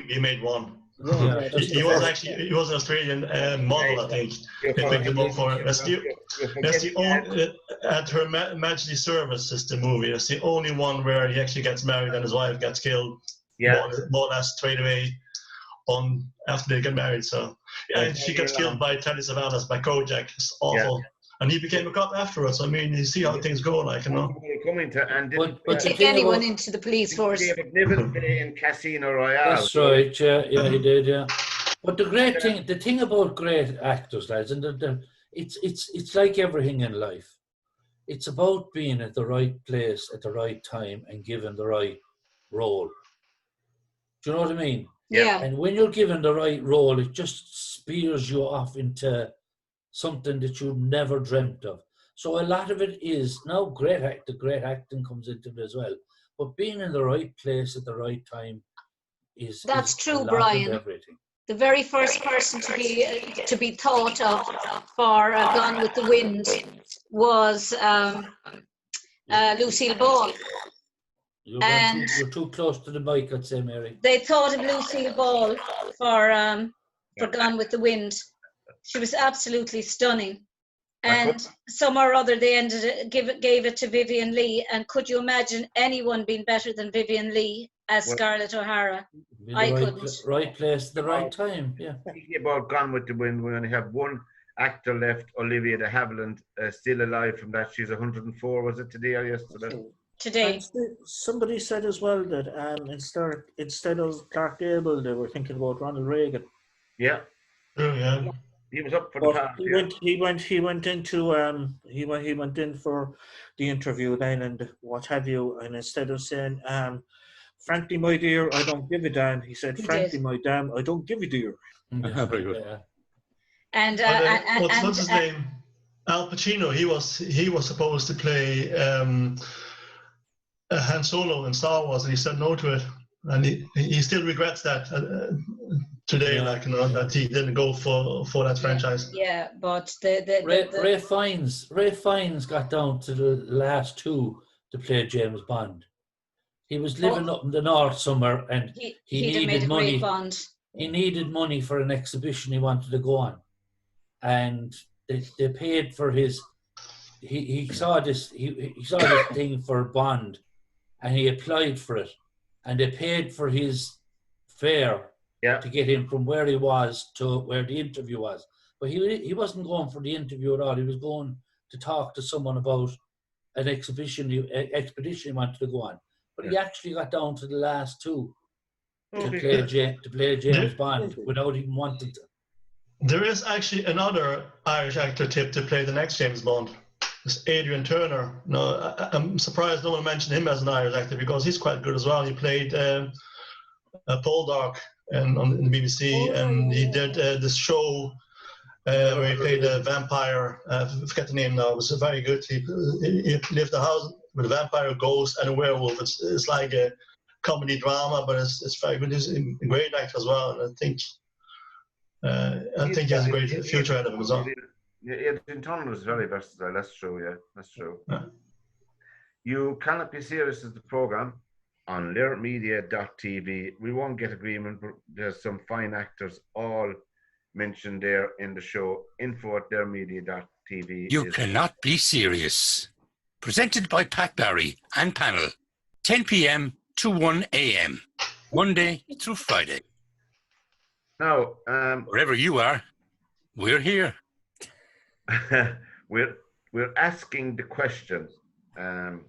He made one. Yeah, he was an Australian model, I think. They picked him up for it. That's the only at Her Majesty's Service is the movie. That's the only one where he actually gets married and his wife gets killed. Yeah, more or less straight away after they get married. So she gets killed by Telly Savalas, by Kojak. It's awful. Yeah. And he became a cop afterwards. I mean, you see how things go, like, you know. But take anyone into the police force. David Niven in Casino Royale. That's right. Yeah, he did. Yeah. But the thing about great actors, lads, and it's like everything in life. It's about being at the right place at the right time and given the right role. Do you know what I mean? Yeah. And when you're given the right role, it just spears you off into something that you never dreamt of. So a lot of it is now great acting comes into it as well. But being in the right place at the right time is true, Brian. The very first person to be thought of for Gone with the Wind was Lucille Ball. You're too close to the mic, I'd say, Mary. They thought of Lucille Ball for Gone with the Wind. She was absolutely stunning. And some or other they gave it to Vivian Leigh. And could you imagine anyone being better than Vivian Leigh as Scarlett O'Hara? I couldn't. Right place, the right time. Yeah. Thinking about Gone with the Wind, we only have one actor left, Olivia de Havilland, still alive from that. She's 104. Was it today or yesterday? Today. Somebody said as well that instead of Clark Gable, they were thinking about Ronald Reagan. Yeah. Oh, yeah. He was up for the But part. he went in for the interview then and what have you, and instead of saying, frankly, my dear, I don't give a damn, he said, He frankly, did. my damn, I don't give a dear. Very good. Yeah. And What's his name? Al Pacino. He was supposed to play Han Solo in Star Wars, and he said no to it, and he still regrets that today. Yeah, like, you know, that he didn't go for that franchise. Yeah, but Ray Fiennes got down to the last two to play James Bond. He was living up in the north somewhere, and he he'd have made needed a money. great Bond. He needed money for an exhibition he wanted to go on, and they paid for his. He saw this thing for Bond, and he applied for it, and they paid for his fare to get him from where he was to where the interview was. But he wasn't going for the interview at all. He was going to talk to someone about an expedition he wanted to go on. But he actually got down to the last two to play James Bond without even wanting to. There is actually another Irish actor tip to play the next James Bond. It's Adrian Turner. No, I'm surprised no one mentioned him as an Irish actor because he's quite good as well. He played Poldark on the BBC, and he did this show where he played a vampire. I forget the name now. It was very good. He lived in a house with a vampire, a ghost, and a werewolf. It's like a comedy drama, but it's very good. He's a great actor as well, and I think he has a great future ahead of him as well. Adrian Turner is very versatile. That's true. Yeah, that's true. Yeah. You Cannot Be Serious is the program on lyric-media.tv. We won't get agreement, but there's some fine actors all mentioned there in the show. info@lyric-media.tv. You Cannot Be Serious. Presented by Pat Barry and panel. 10 p.m. to 1 a.m. Monday through Friday. Now, wherever you are, we're here. we're asking the question, how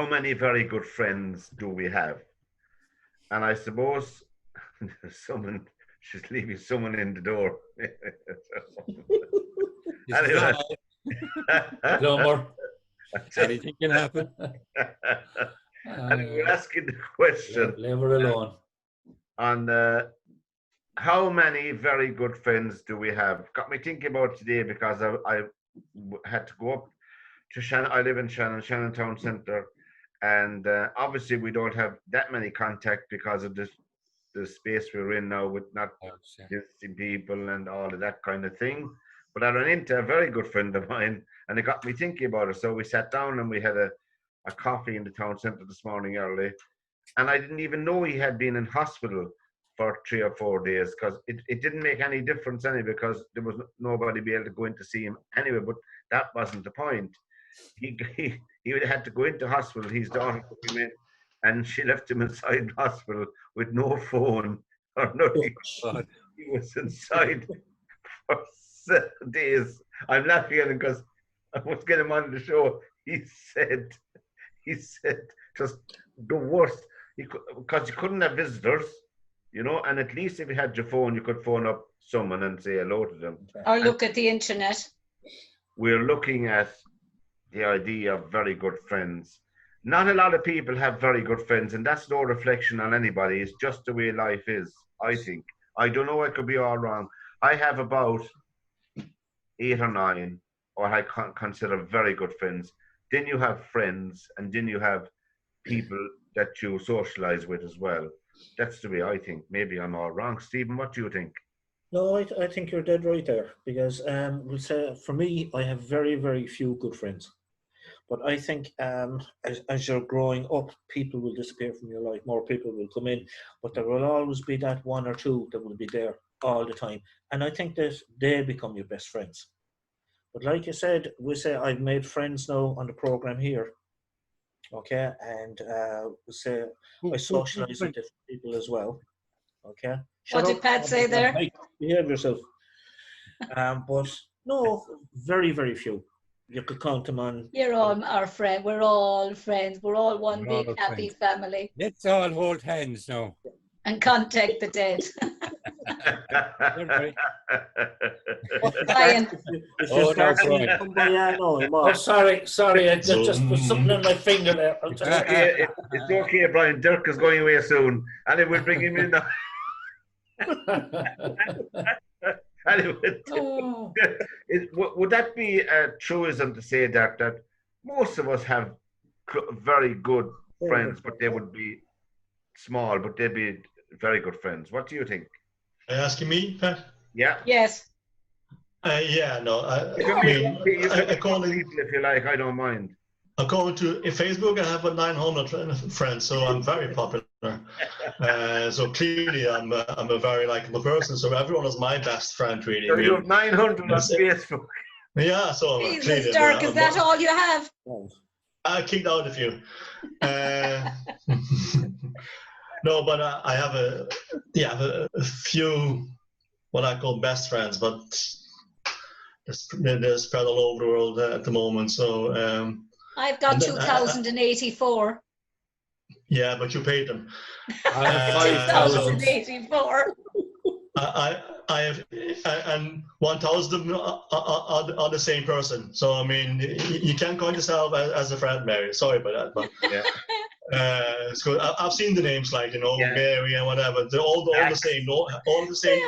many very good friends do we have? And I suppose she's leaving someone in the door. Anyway. No more. Anything can happen. And we're asking the question. Leave her alone. On how many very good friends do we have? Got me thinking about today because I had to go up to Shannon. I live in Shannon Town Centre, and obviously we don't have that many contacts because of the space we're in now with not visiting people and all of that kind of thing. But I ran into a very good friend of mine, and it got me thinking about it. So we sat down and we had a coffee in the town centre this morning early, and I didn't even know he had been in hospital for 3 or 4 days, because it didn't make any difference anyway, because there was nobody be able to go in to see him anyway. But that wasn't the point. He had to go into hospital. His daughter took him in, and she left him inside the hospital with no phone or nothing. He was inside for 7 days. I'm laughing at him because I was getting him on the show. He said just the worst, because you couldn't have visitors, you know, and at least if you had your phone, you could phone up someone and say hello to them. Or look at the internet. We're looking at the idea of very good friends. Not a lot of people have very good friends, and that's no reflection on anybody. It's just the way life is, I think. I don't know, I could be all wrong. I have about 8 or 9, or I consider very good friends. Then you have friends, and then you have people that you socialize with as well. That's the way I think. Maybe I'm all wrong. Stephen, what do you think? No, I think you're dead right there, because we'll say for me, I have very, very few good friends. But I think as you're growing up, people will disappear from your life. More people will come in, but there will always be that 1 or 2 that will be there all the time. And I think that they become your best friends. But like you said, we say I've made friends now on the program here. Okay, and we say I socialize with different people as well. Okay. What did Pat say there? Behave yourself. But no, very, very few. You could count them on. You're all our friend. We're all friends. We're all one big happy family. Let's all hold hands now. And contact the dead. Everybody. Brian. If Oh, you start no, singing Brian. Kumbaya, no, Oh, sorry. There just was something on my finger there. It's okay, Brian. Dirk is going away soon, and it will bring him in now. Anyway, Oh. would that be a truism to say that most of us have very good friends, but they would be small, but they'd be very good friends? What do you think? Are you asking me, Pat? Yeah. Yes. Yeah, no. You can be According people if you like. I don't mind. to Facebook, I have 900 friends, so I'm very popular. So clearly, I'm a very likable person. So everyone is my best friend, really. So you have 900 on Facebook. Yeah, so Jesus, clearly, Dirk, is that all you have? I kicked out a few. No, but I have a few what I call best friends, but they're spread all over the world at the moment. So I've got 2,084. yeah, but you paid them. I have 5,000. 2,084. I have, and 1,000 of them are the same person. So I mean, you can't count yourself as a friend, Mary. Sorry about that, but Yeah. so I've seen the names, like, you know, Yeah. Mary and whatever. They're all the same, all the same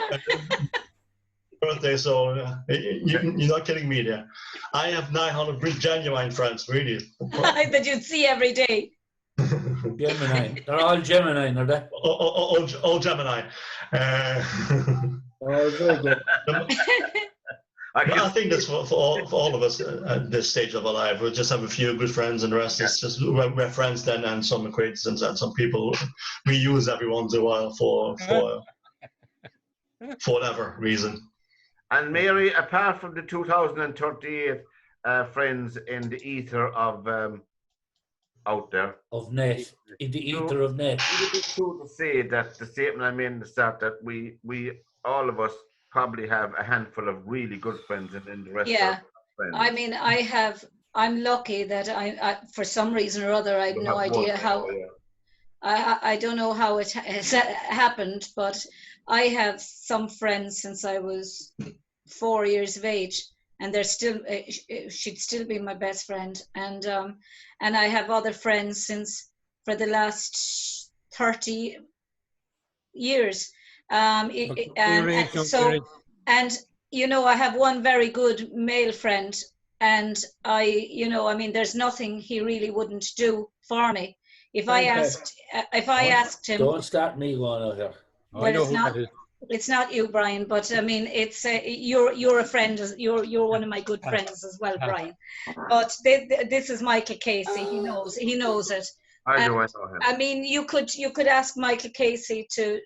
birthday. So you're not kidding me there. I have 900 genuine friends, really. That you'd see every day. Gemini. They're all Gemini, are they? All Gemini. Oh, very good. I think that's for all of us at this stage of our life. We just have a few good friends, and the rest is just we're friends then, and some acquaintances, and some people we use every once in a while for whatever reason. And Mary, apart from the 2038 friends in the ether of out there, Of net. In the ether of net. would it be true to say that the statement I made in the start that we all of us probably have a handful of really good friends, and then the rest are friends? I mean, I'm lucky that I for some reason or other, I have no idea how. I don't know how it has happened, but I have some friends since I was 4 years of age, and they're still, she'd still be my best friend. And I have other friends since for the last 30 years. And you know, I have one very good male friend, and I mean, there's nothing he really wouldn't do for me. If I asked him, don't start me going out here. Well, it's not you, Brian, but I mean, it's you're a friend. You're one of my good friends as well, Brian. But this is Michael Casey. He knows it. I know him. I mean, you could ask Michael Casey to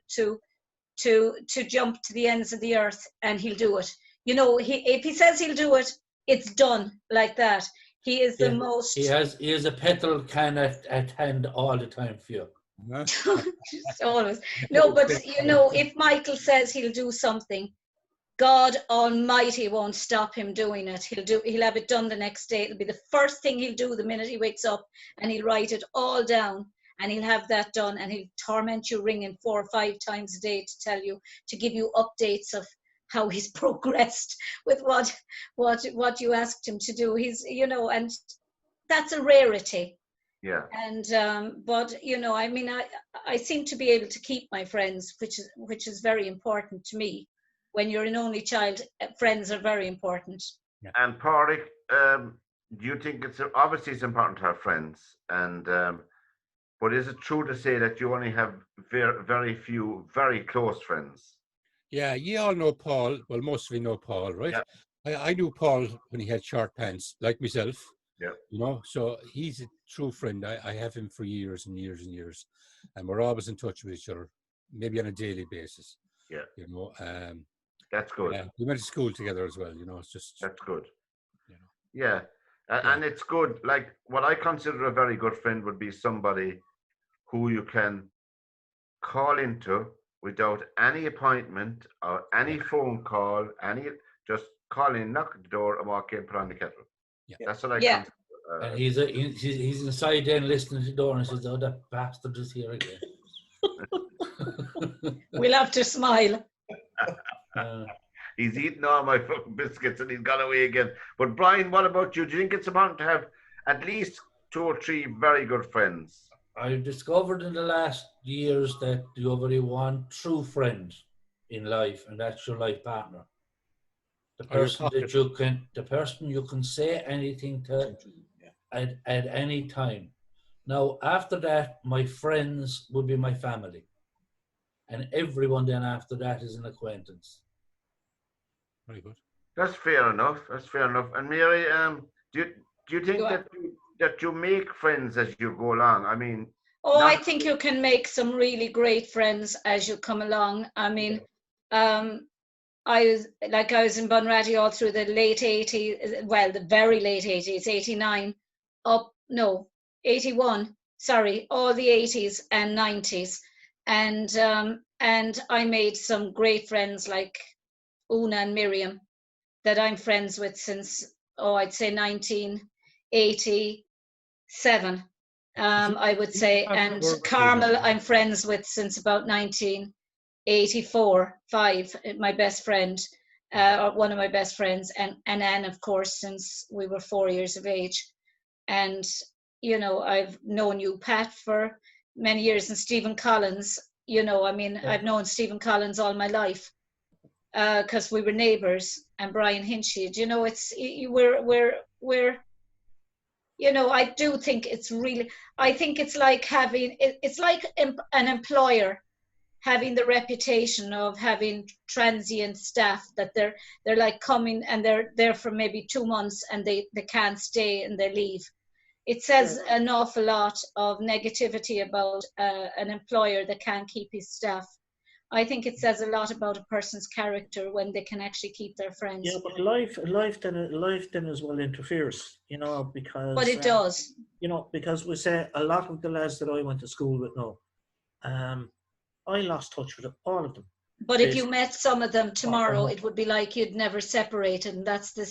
jump to the ends of the earth, and he'll do it. You know, if he says he'll do it, it's done like that. He is the most. He has a petrol can at hand all the time for you. Just always. No, but you know, if Michael says he'll do something, God Almighty won't stop him doing it. He'll have it done the next day. It'll be the first thing he'll do the minute he wakes up, and he'll write it all down, and he'll have that done, and he'll torment you ringing 4 or 5 times a day to tell you, to give you updates of how he's progressed with what you asked him to do. He's, you know, and that's a rarity. Yeah. And but you know, I mean, I seem to be able to keep my friends, which is very important to me. When you're an only child, friends are very important. Yeah. And Paraig, do you think obviously it's important to have friends, and but is it true to say that you only have very, very few very close friends? Yeah, you all know Paul. Well, most of you know Paul, right? Yeah. I knew Paul when he had short pants, like myself. Yeah. You know, so he's a true friend. I have him for years and years and years, and we're always in touch with each other, maybe on a daily basis. Yeah. You know, that's good. Yeah, we went to school together as well. You know, it's just that's good. You know. Yeah, and it's good. Like, what I consider a very good friend would be somebody who you can call into without any appointment or any phone call, just call in, knock at the door, and walk in, put on the kettle. Yeah. That's what I consider. And he's inside there listening to the door and says, "Oh, that bastard is here again." We'll have to smile. He's eaten all my fucking biscuits and he's gone away again. But Brian, what about you? Do you think it's important to have at least 2 or 3 very good friends? I've discovered in the last years that you only want true friends in life, and that's your life partner. The person you can say anything to at any time. Now, after that, my friends would be my family. And everyone then after that is an acquaintance. Very good. That's fair enough. That's fair enough. And Mary, do you think that you make friends as you go along? I mean, I think you can make some really great friends as you come along. I mean, I was in Bunratty all through the late 80s, well, the very late 80s, 89, 81, sorry, all the 80s and 90s. And I made some great friends like Una and Miriam that I'm friends with since, I'd say 1987. I would say, and Carmel I'm friends with since about 1984, my best friend, one of my best friends, and Anne, of course, since we were 4 years of age. And, you know, I've known you, Pat, for many years, and Stephen Collins, you know, I mean, I've known Stephen Collins all my life because we were neighbours, and Brian Hinchy. You know, we're you know, I do think it's really, I think it's like having, it's like an employer having the reputation of having transient staff that they're like coming and they're there for maybe 2 months and they can't stay and they leave. It says an awful lot of negativity about an employer that can't keep his staff. I think it says a lot about a person's character when they can actually keep their friends. Yeah, but life then as well interferes, you know, because. But it does. You know, because we say a lot of the lads that I went to school with now, I lost touch with all of them. But if you met some of them tomorrow, it would be like you'd never separated, and that's the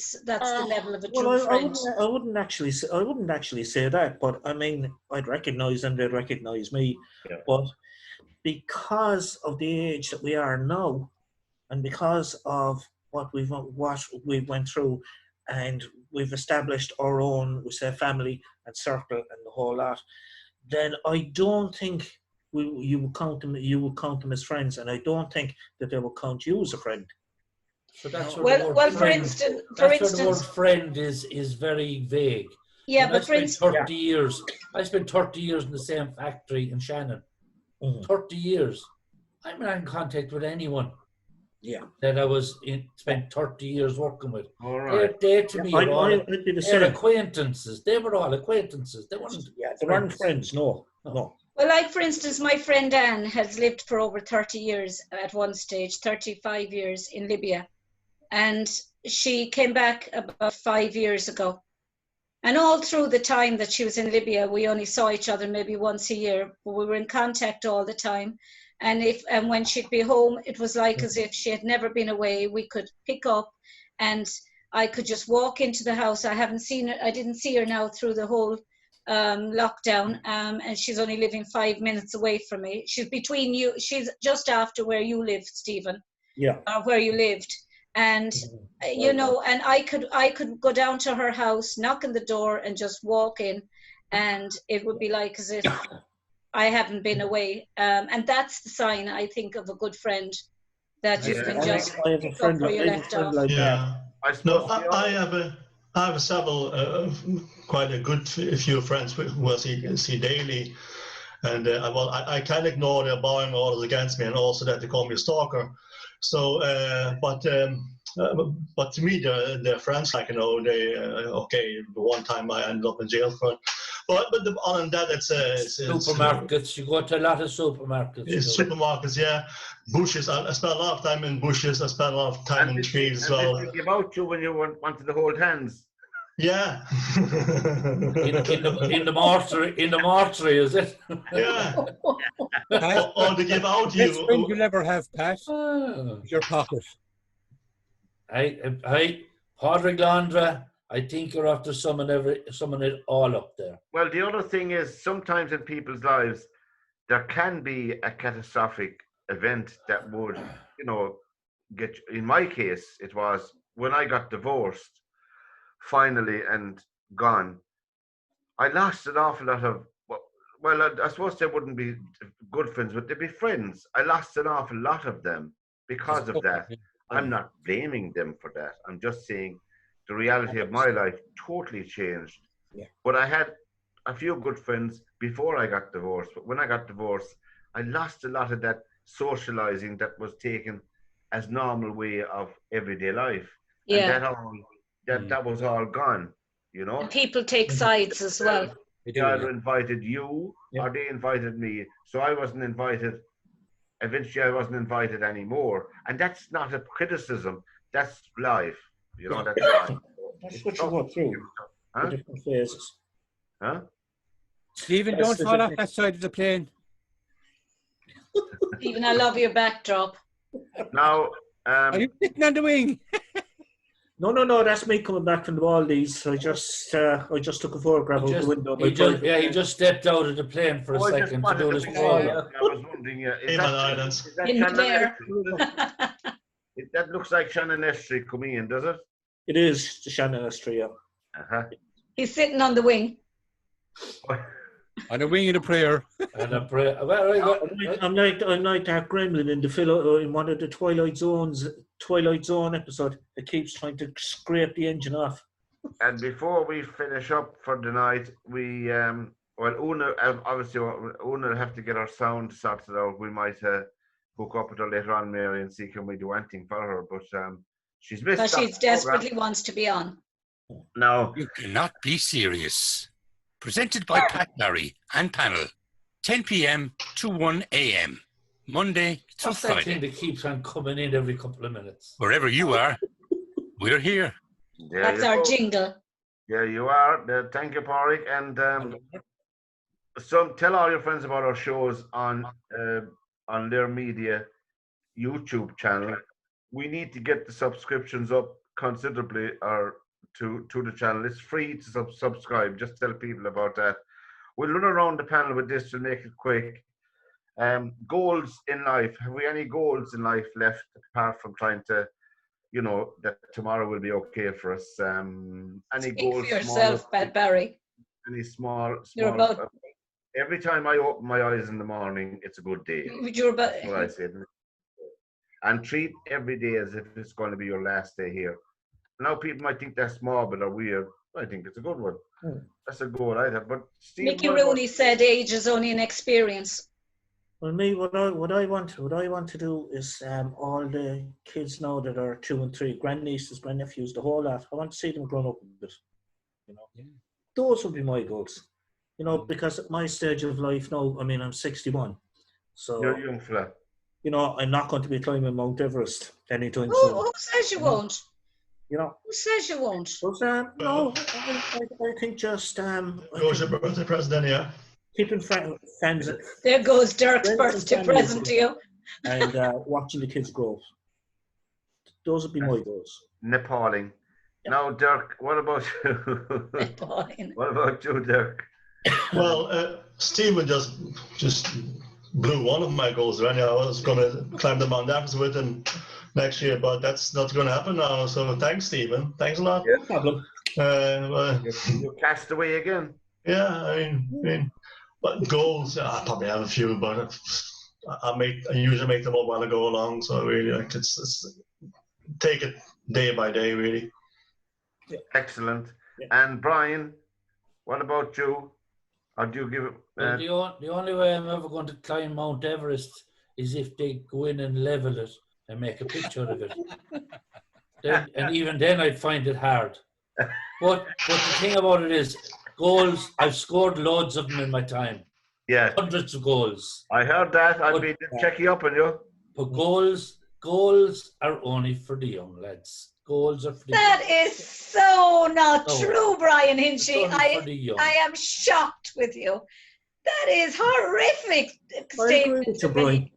level of a true friend. I wouldn't actually say that, but I mean, I'd recognise them, they'd recognise me, but because of the age that we are now, and because of what we went through, and we've established our own, we say, family and circle and the whole lot, then I don't think you would count them as friends, and I don't think that they will count you as a friend. So that's for instance, the word friend is very vague. Yeah, and but for instance, 30 years. I spent 30 years in the same factory in Shannon. 30 years. I'm not in contact with anyone. Yeah. That I spent 30 years working with. All right. They to me they're acquaintances. They were all acquaintances. They weren't. Yeah, they weren't friends. No. Well, like for instance, my friend Anne has lived for over 30 years at one stage, 35 years in Libya, and she came back about 5 years ago. And all through the time that she was in Libya, we only saw each other maybe once a year, but we were in contact all the time. And when she'd be home, it was like as if she had never been away. We could pick up, and I could just walk into the house. I didn't see her now through the whole lockdown, and she's only living 5 minutes away from me. She's between you. She's just after where you live, Stephen. Yeah. Where you lived. And you know, and I could go down to her house, knock on the door, and just walk in, and it would be like as if I haven't been away. And that's the sign, I think, of a good friend, that you can just pick up where you left off. Yeah, I have several, quite a good few friends who I see daily, and I can't ignore their buying orders against me, and also that they call me a stalker. So, but to me, they're friends. Like, you know, the one time I ended up in jail for it. But other than that, it's supermarkets. You go to a lot of supermarkets. Supermarkets, yeah. Bushes. I spent a lot of time in bushes. I spent a lot of time in the trees as well. Did they give out you when you wanted to hold hands? Yeah. in the mortuary, is it? Yeah. Or to give out you. Best friend you'll ever have, Pat. Your pocket. Paraig, Londra. I think you're after summing it all up there. Well, the other thing is, sometimes in people's lives, there can be a catastrophic event that would, you know, get. In my case, it was when I got divorced, finally and gone. I lost an awful lot of. Well, I suppose they wouldn't be good friends, but they'd be friends. I lost an awful lot of them because of that. I'm not blaming them for that. I'm just saying the reality of my life totally changed. Yeah. But I had a few good friends before I got divorced. But when I got divorced, I lost a lot of that socializing that was taken as normal way of everyday life. Yeah. And that was all gone, you know. And people take sides as well. They either invited you or they invited me. So I wasn't invited. Eventually, I wasn't invited anymore. And that's not a criticism. That's life. You know, that's life. That's what you go through. The different phases. Huh? Stephen, don't fall off that side of the plane. Stephen, I love your backdrop. Now, are you sitting on the wing? No, that's me coming back from the Maldives. I just took a photograph out the window. He just stepped out of the plane for a second to do this program. I was wondering, is that in Shannon there. Estrie? That looks like Shannon Estrie coming in, does it? It is the Shannon Estrie, yeah. Uh-huh. He's sitting on the wing. On a wing and a prayer. And a prayer. Well, I'm like that gremlin in one of the Twilight Zone episode that keeps trying to scrape the engine off. And before we finish up for the night, we Una will have to get our sound sorted out. We might hook up with her later on, Mary, and see can we do anything for her. But she's missed. Because she desperately wants to be on. No, you cannot be serious. Presented by Pat Barry and panel, 10 p.m. to 1 a.m. Monday to what's that thing Friday. that keeps on coming in every couple of minutes? Wherever you are, we're here. That's our jingle. Yeah, you are. Thank you, Paraig. And tell all your friends about our shows on their media YouTube channel. We need to get the subscriptions up considerably, or to the channel. It's free to subscribe. Just tell people about that. We'll run around the panel with this to make it quick. Goals in life. Have we any goals in life left apart from trying to, that tomorrow will be okay for us? Any Speak goals? for yourself, Pat Barry. Any small. You're about. Every time I open my eyes in the morning, it's a good day. You're about. That's what I said. And treat every day as if it's going to be your last day here. Now people might think that's morbid or weird. I think it's a good one. That's a goal I'd have. But Steve, Mickey Rooney said age is only an experience. Well, me, what I want to do is all the kids now that are 2 and 3, grandnieces, grandnephews, the whole lot. I want to see them grown up a bit. Those would be my goals. Because at my stage of life now, I mean, I'm 61, so you're a young fella. I'm not going to be climbing Mount Everest anytime soon. Who says you won't? Who says you won't? But, no, I think just Goes your birthday present, yeah. Keeping fans. There goes Dirk's birthday present to you. And watching the kids grow. Those would be my goals. Nepalling. Yeah. Now, Dirk, what about you? Nepalling. What about you, Dirk? Well, Stephen just blew one of my goals. Right now, I was going to climb the Mount Everest with him next year, but that's not going to happen now. So thanks, Stephen. Thanks a lot. No problem. You cast away again. Yeah, I mean, but goals. I probably have a few, but I usually make them up while I go along. So really, it's take it day by day, really. Yeah. Excellent. Yeah. And Brian, what about you? Or do you give it? The only way I'm ever going to climb Mount Everest is if they go in and level it and make a picture of it. And even then, I'd find it hard. But the thing about it is, goals, I've scored loads of them in my time. Yeah. Hundreds of goals. I heard that. I'll be checking up on you. But goals are only for the young lads. Goals are for the That young. Is so not true, Brian Hinchy. I am shocked with you. That is horrific statement. I agree with you, Brian.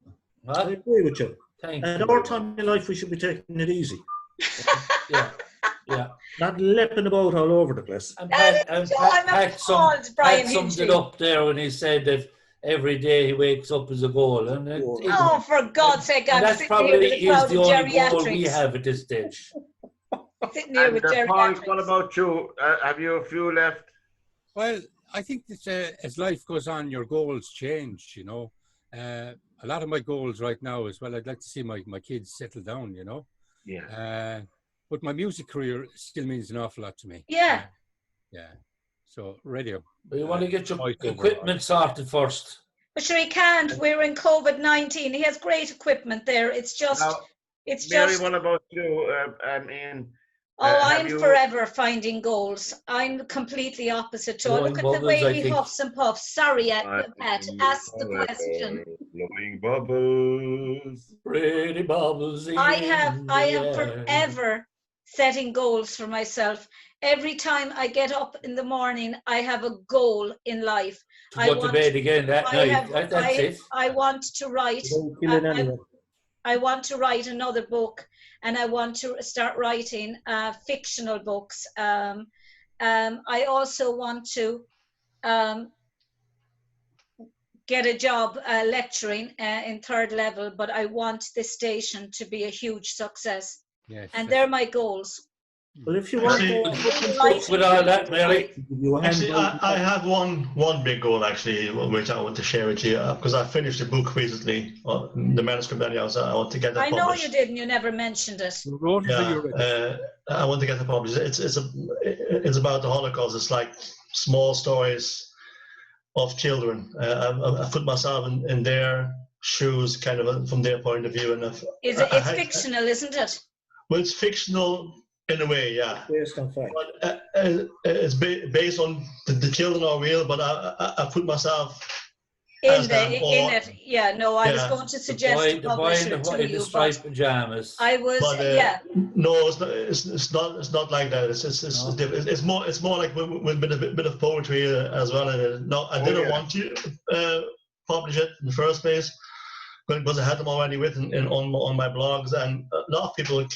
I agree with you. At our time in life, we should be taking it easy. Yeah. Not leaping about all over the place. And Pat summed it up there when he said that every day he wakes up as a goal. And Oh, for God's sake, and I'm that's sitting here with probably a crowd the of only goal we geriatrics. have at this stage. Sitting here And with Paraig, what geriatrics. about you? Have you a few left? Well, I think that as life goes on, your goals change, you know. A lot of my goals right now as well, I'd like to see my kids settle down, you know. Yeah. But my music career still means an awful lot to me. Yeah. Yeah. So radio. But you want to get your voice over equipment sorted first. But sure, he can't. We're in COVID-19. He has great equipment there. It's just, Now, it's Mary, just. what about you? Ian? Oh, have I'm you- forever finding goals. I'm completely opposite to. Blowing Look at the bubbles, way I he think. huffs and puffs. Sorry, Pat. Ask the question. Blowing bubbles. Pretty bubbles in I the am air. forever setting goals for myself. Every time I get up in the morning, I have a goal in life. To go to bed again that night. That's it. I want to write. Don't kill it anyway. I want to write another book, and I want to start writing fictional books. I also want to get a job lecturing in third level, but I want this station to be a huge success. Yes. And they're my goals. Well, if you want With all that, Mary. Actually, I have one big goal actually, which I want to share with you because I finished the book recently, the manuscript. Anyhow, so I want to get that I know published. you did, and you never mentioned it. You wrote it or you read it? I want to get it published. It's about the Holocaust. It's like small stories of children. I put myself in their shoes, kind of from their point of view, and It's fictional, isn't it? well, it's fictional. In a way, yeah. Based on fact. But it's based on the children are real, but I put myself In it. Yeah, no, I was Yeah. going to suggest The a boy publisher in to the you, striped but pajamas. I was, But yeah. no, it's not like that. It's more like with a bit of poetry as well. And no, I didn't want to publish it in the first place because I had them already written on my blogs, and a lot of people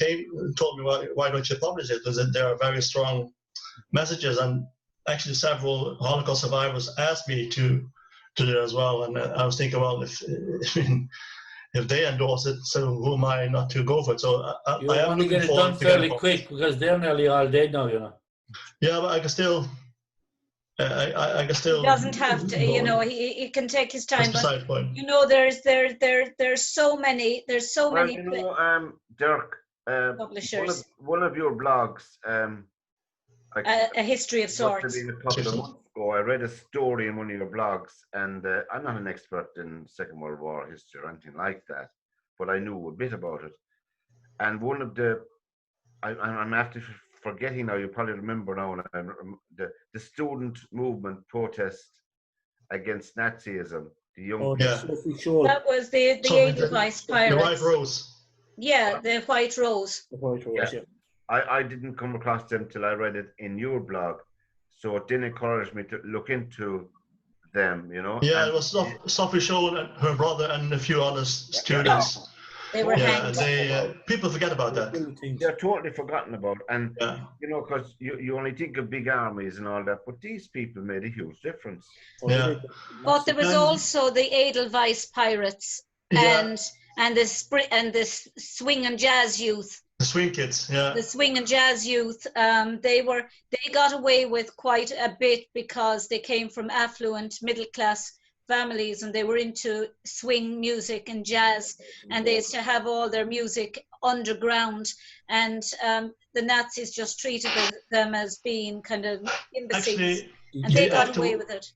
told me why don't you publish it, because there are very strong messages, and actually several Holocaust survivors asked me to do it as well, and I was thinking, well, if they endorse it, so who am I not to go for it? So You I am want to looking get it forward done to get fairly it quick because they're nearly all dead now, you know. Yeah, but I can still. I can still. He doesn't have to, go you know, on. he can take his time. That's But beside the point. you know, there's so many, Well, you know, Dirk, publishers. one of your blogs, like, A history of must have sorts. been a couple of months ago. I read a story in one of your blogs, and I'm not an expert in Second World War history or anything like that, but I knew a bit about it. And one of I'm after forgetting now. You probably remember now. The student movement protest against Nazism. The young people. That was the Edelweiss The Pirates. White Rose. Yeah, the White Rose. The White Rose, yeah. I didn't come across them till I read it in your blog, so it didn't encourage me to look into them, you know. Yeah, it was Sophie Scholl and her brother and a few other students. They were Yeah, hanged. people forget about that. They're totally forgotten about, and you know, because you only think of big armies and all that, but these people made a huge difference. Yeah. But there was also the Edelweiss Pirates and the swing and jazz youth. The swing kids, yeah. The swing and jazz youth, they got away with quite a bit because they came from affluent middle class families, and they were into swing music and jazz, and they used to have all their music underground, and the Nazis just treated them as being kind of imbeciles. Actually, and they got away with it.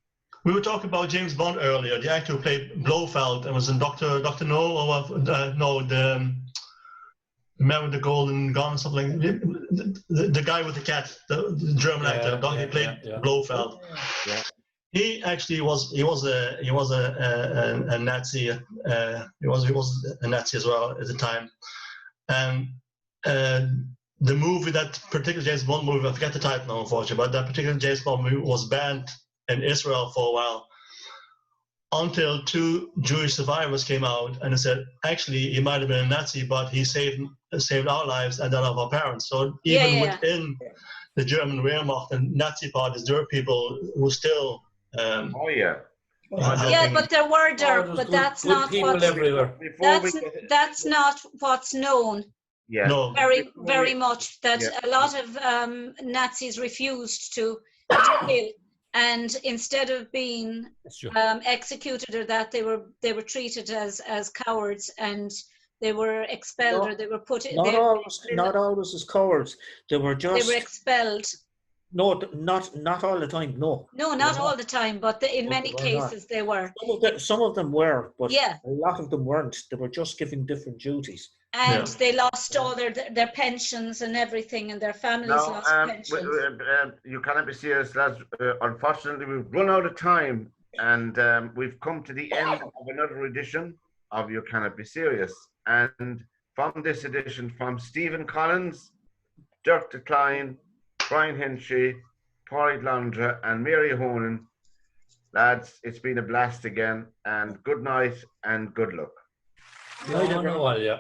We were talking about James Bond earlier. The actor who played Blofeld and was in Dr. No, or the man with the golden gun, something. The guy with the cat, the German actor, he played Blofeld. Yeah. He actually was a Nazi. He was a Nazi as well at the time, and the movie, that particular James Bond movie, I forget the title now, unfortunately, but that particular James Bond movie was banned in Israel for a while until 2 Jewish survivors came out and they said, actually, he might have been a Nazi, but he saved our lives and that of our parents. So even within the German Wehrmacht and Nazi parties, there were people who still Yeah, but there were, Dirk, there's but good- that's good not people what's, everywhere. Before we that's not what's known yeah. No. very much. That Yeah. a lot of Nazis refused to kill, and instead of being That's true. executed or that, they were treated as cowards, and they were expelled, No, or they were put in. Not always as cowards. They were They just were expelled. no, not all the time. No, No, not all the time, but in No, many they were not. cases they were. Some of them were, but Yeah. a lot of them weren't. They were just given different duties. And Yeah. they lost all their pensions and everything, and their families Now, lost pensions. you cannot be serious, lads. Unfortunately, we've run out of time, and we've come to the end of another edition of You Cannot Be Serious. And from this edition, from Stephen Collins, Dirk de Klein, Brian Hinchy, Paraig Londra, and Mary Honan, lads, it's been a blast again, and good night and good luck. No, yeah.